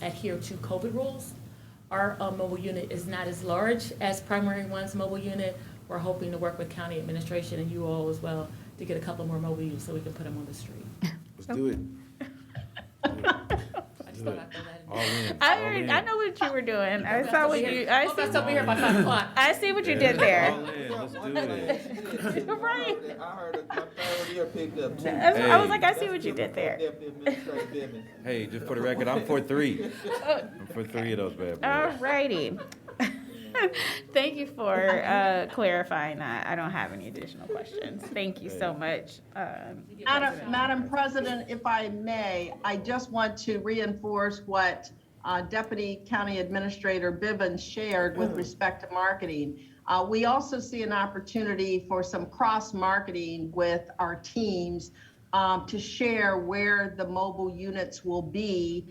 adhere to COVID rules. Our mobile unit is not as large as Primary One's mobile unit. We're hoping to work with county administration and you all as well to get a couple more mobile units so we can put them on the street. Let's do it. I just thought I'd throw that in All there. in. I know what you were doing. I saw what you, I Hope I see, still be here by 5 o'clock. I see what you did there. All in, let's do it. Right. I heard my third ear picked up too. I was like, I see what you did there. Deputy Administrator Bivens. Hey, just for the record, I'm for 3. I'm for 3 of those bad boys. Alrighty. Thank you for clarifying that. I don't have any additional questions. Thank you so much. Madam President, if I may, I just want to reinforce what Deputy County Administrator Bivens shared with respect to marketing. We also see an opportunity for some cross-marketing with our teams to share where the mobile units will be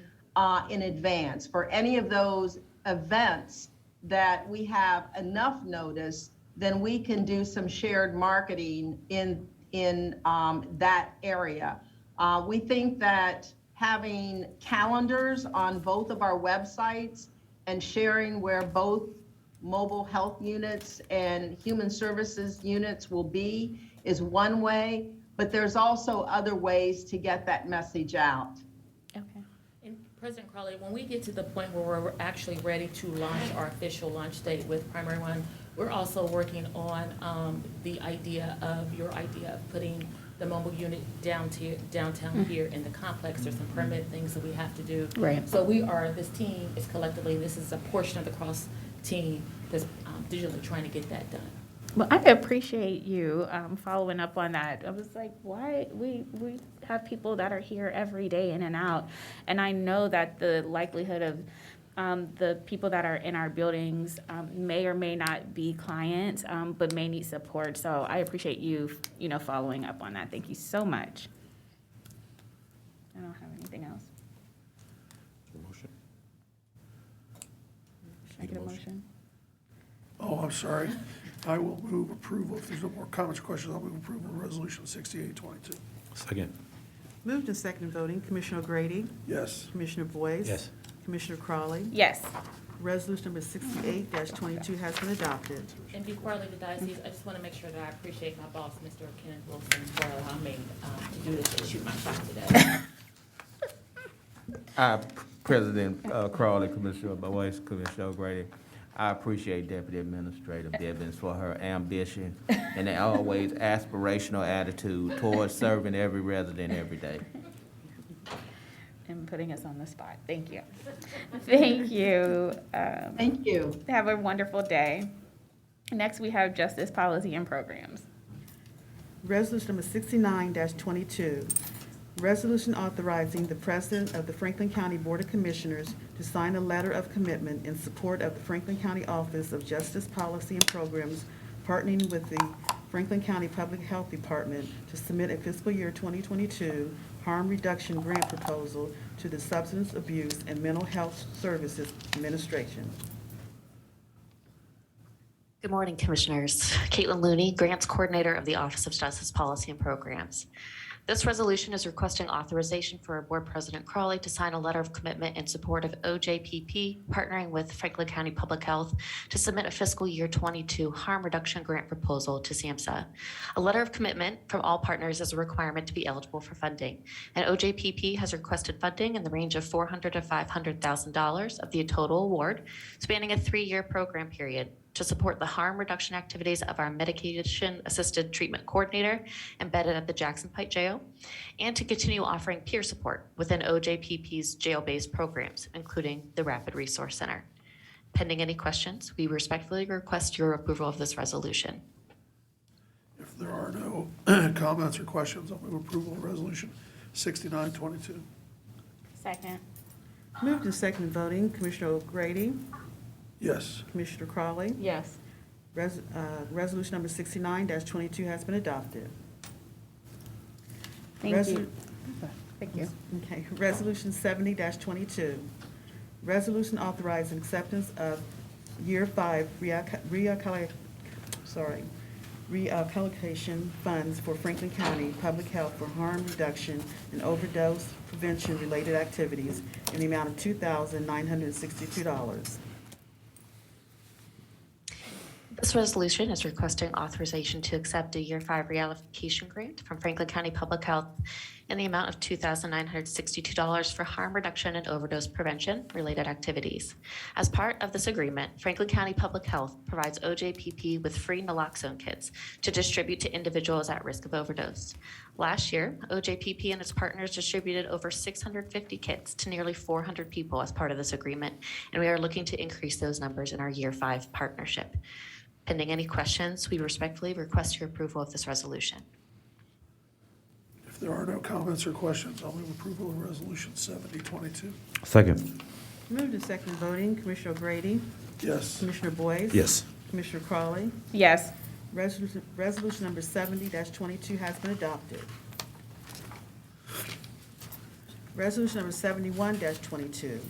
in advance. For any of those events that we have enough notice, then we can do some shared marketing in that area. We think that having calendars on both of our websites and sharing where both mobile health units and human services units will be is one way, but there's also other ways to get that message out. Okay. And President Crowley, when we get to the point where we're actually ready to launch our official launch date with Primary One, we're also working on the idea of putting the mobile unit downtown here in the complex. There's some permit things that we have to do. Right. So this team is collectively, this is a portion of the cross team that's digitally trying to get that done. Well, I appreciate you following up on that. I was like, why? We have people that are here every day in and out. And I know that the likelihood of the people that are in our buildings may or may not be clients, but may need support. So I appreciate you, following up on that. Thank you so much. I don't have anything else. Motion. Should I get a motion? Oh, I'm sorry. I will move approval. If there's no more comments or questions, I'll move approval of Resolution 6822. Second. Moved and second voting, Commissioner O'Grady, Yes. Commissioner Boyce. Yes. Commissioner Crawley. Yes. Resolution number 68-22 has been adopted. And before I leave the diocese, I just want to make sure that I appreciate my boss, Mr. Kenneth Wilson, for allowing me to do this and shoot my shot today. President Crawley, Commissioner Boyce, Commissioner O'Grady, I appreciate Deputy Administrator Bivens for her ambition and the always aspirational attitude towards serving every resident every day. And putting us on the spot. Thank you. Thank you. Thank you. Have a wonderful day. Next, we have Justice Policy and Programs. Resolution number 69-22, resolution authorizing the President of the Franklin County Board of Commissioners to sign a letter of commitment in support of the Franklin County Office of Justice Policy and Programs, partnering with the Franklin County Public Health Department to submit a fiscal year 2022 harm reduction grant proposal to the Substance Abuse and Mental Health Services Administration. Good morning, Commissioners. Caitlin Looney, Grants Coordinator of the Office of Justice Policy and Programs. This resolution is requesting authorization for Board President Crawley to sign a letter of commitment in support of OJPP, partnering with Franklin County Public Health to submit a fiscal year 22 harm reduction grant proposal to SAMHSA. A letter of commitment from all partners is a requirement to be eligible for funding, and OJPP has requested funding in the range of $400,000 to $500,000 of the total award, spanning a 3-year program period. to support the harm reduction activities of our medication-assisted treatment coordinator embedded at the Jackson Pike Jail, and to continue offering peer support within OJPP's jail-based programs, including the Rapid Resource Center. Pending any questions, we respectfully request your approval of this resolution. If there are no comments or questions, I'll move approval of Resolution 6922. Second. Moved and seconded voting, Commissioner O'Grady, Yes. Commissioner Crawley. Yes. Resolution number 69-22 has been adopted. Thank Resol- you. Thank you. Okay, Resolution 70-22. Resolution authorizing acceptance of Year 5 reallocation funds for Franklin County Public Health for harm reduction and overdose prevention related activities in the amount of $2,962. This resolution is requesting authorization to accept a Year 5 reallocation grant from Franklin County Public Health in the amount of $2,962 for harm reduction and overdose prevention related activities. As part of this agreement, Franklin County Public Health provides OJPP with free naloxone kits to distribute to individuals at risk of overdose. Last year, OJPP and its partners distributed over 650 kits to nearly 400 people as part of this agreement, and we are looking to increase those numbers in our Year 5 partnership. Pending any questions, we respectfully request your approval of this resolution. If there are no comments or questions, I'll move approval of Resolution 7022. Second. Moved and seconded voting, Commissioner O'Grady, Yes. Commissioner Boyce. Yes. Commissioner Crawley. Yes. Resolution number 70-22 has been adopted. Resolution number 71-22.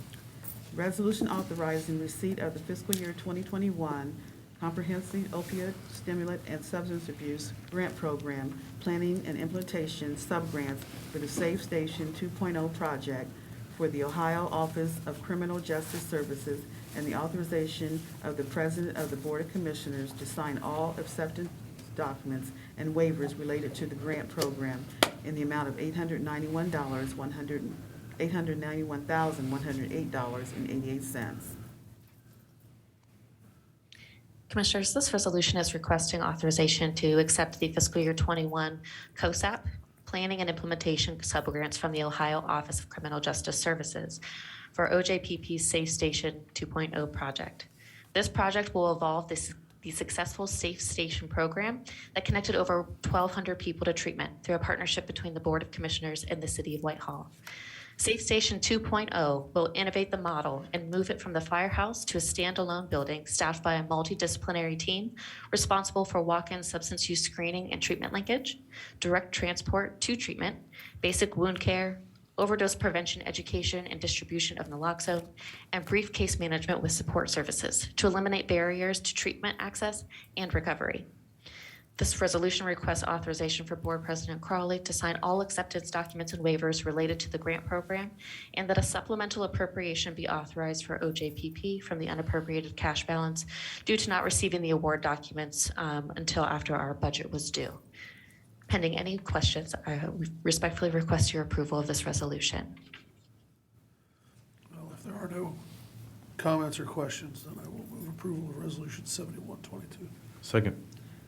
Resolution authorizing receipt of the fiscal year 2021 Comprehensive Opioid Stimulant and Substance Abuse Grant Program Planning and Implementation Subgrants for the Safe Station 2.0 project for the Ohio Office of Criminal Justice Services, and the authorization of the President of the Board of Commissioners to sign all acceptance documents and waivers related to the grant program in the amount of $891,108.88. Commissioners, this resolution is requesting authorization to accept the fiscal year 21 COSAP Planning and Implementation Subgrants from the Ohio Office of Criminal Justice Services for OJPP's Safe Station 2.0 project. This project will evolve the successful Safe Station program that connected over 1,200 people to treatment through a partnership between the Board of Commissioners and the City of Whitehall. Safe Station 2.0 will innovate the model and move it from the firehouse to a standalone building staffed by a multidisciplinary team responsible for walk-in substance use screening and treatment linkage, direct transport to treatment, basic wound care, overdose prevention education and distribution of naloxone, and brief case management with support services to eliminate barriers to treatment access and recovery. This resolution requests authorization for Board President Crawley to sign all acceptance documents and waivers related to the grant program, and that a supplemental appropriation be authorized for OJPP from the unappropriated cash balance due to not receiving the award documents until after our budget was due. Pending any questions, I respectfully request your approval of this resolution. Well, if there are no comments or questions, then I will move approval of Resolution 7122. Second.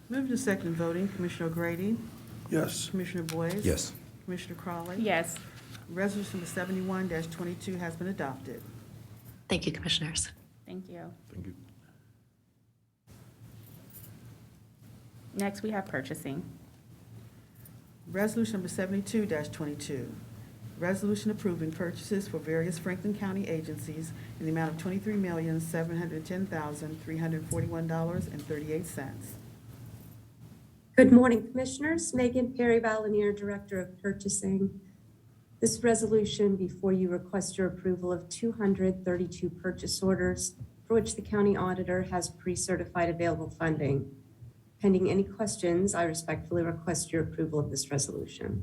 Moved and seconded voting, Commissioner O'Grady, Yes. Commissioner Boyce. Yes. Commissioner Crawley. Yes. Resolution number 71-22 has been adopted. Thank you, Commissioners. Thank you. Thank you. Next, we have purchasing. Resolution number 72-22. Resolution approving purchases for various Franklin County agencies in the amount of $23,710,341.38. Good morning, Commissioners. Megan Perry-Valinier, Director of Purchasing. This resolution before you requests your approval of 232 purchase orders for which the county auditor has pre-certified available funding. Pending any questions, I respectfully request your approval of this resolution.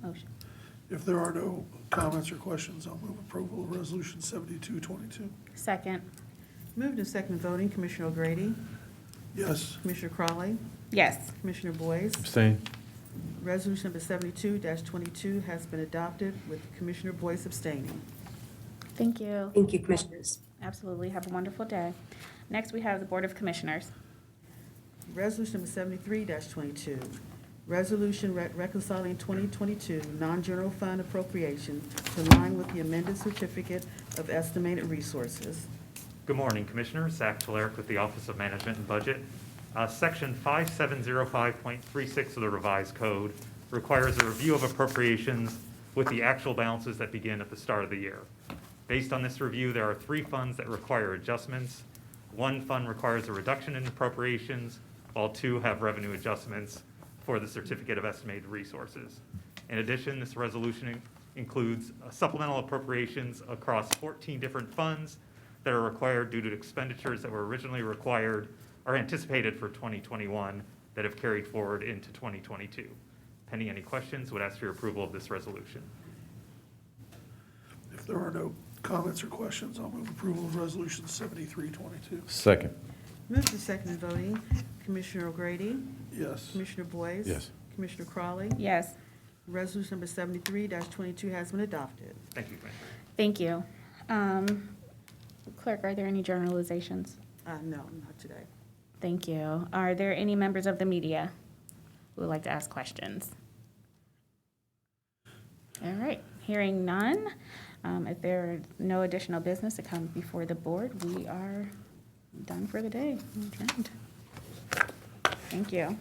Motion. If there are no comments or questions, I'll move approval of Resolution 7222. Second. Moved and seconded voting, Commissioner O'Grady, Yes. Commissioner Crawley, Yes. Commissioner Boyce. Abstain. Resolution number 72-22 has been adopted with Commissioner Boyce abstaining. Thank you. Thank you, Commissioners. Absolutely. Have a wonderful day. Next, we have the Board of Commissioners. Resolution number 73-22, resolution reconciling 2022 non-general fund appropriation to align with the amended certificate of estimated resources. Good morning, Commissioners. Zach Talerick with the Office of Management and Budget. Section 5705.36 of the revised code requires a review of appropriations with the actual balances that begin at the start of the year. Based on this review, there are 3 funds that require adjustments. 1 fund requires a reduction in appropriations, while 2 have revenue adjustments for the certificate of estimated resources. In addition, this resolution includes supplemental appropriations across 14 different funds that are required due to expenditures that were originally required or anticipated for 2021 that have carried forward into 2022. Pending any questions, would ask for your approval of this resolution. If there are no comments or questions, I'll move approval of Resolution 7322. Second. Moved and seconded voting. Commissioner O'Grady? Yes. Commissioner Boyce? Yes. Commissioner Crawley? Yes. Resolution number 73-22 has been adopted. Thank you, Commissioner. Thank you. Clerk, are there any generalizations? No, not today. Thank you. Are there any members of the media who would like to ask questions? All right, hearing none. If there are no additional business to come before the board, we are done for the day. Adjourned. Thank you.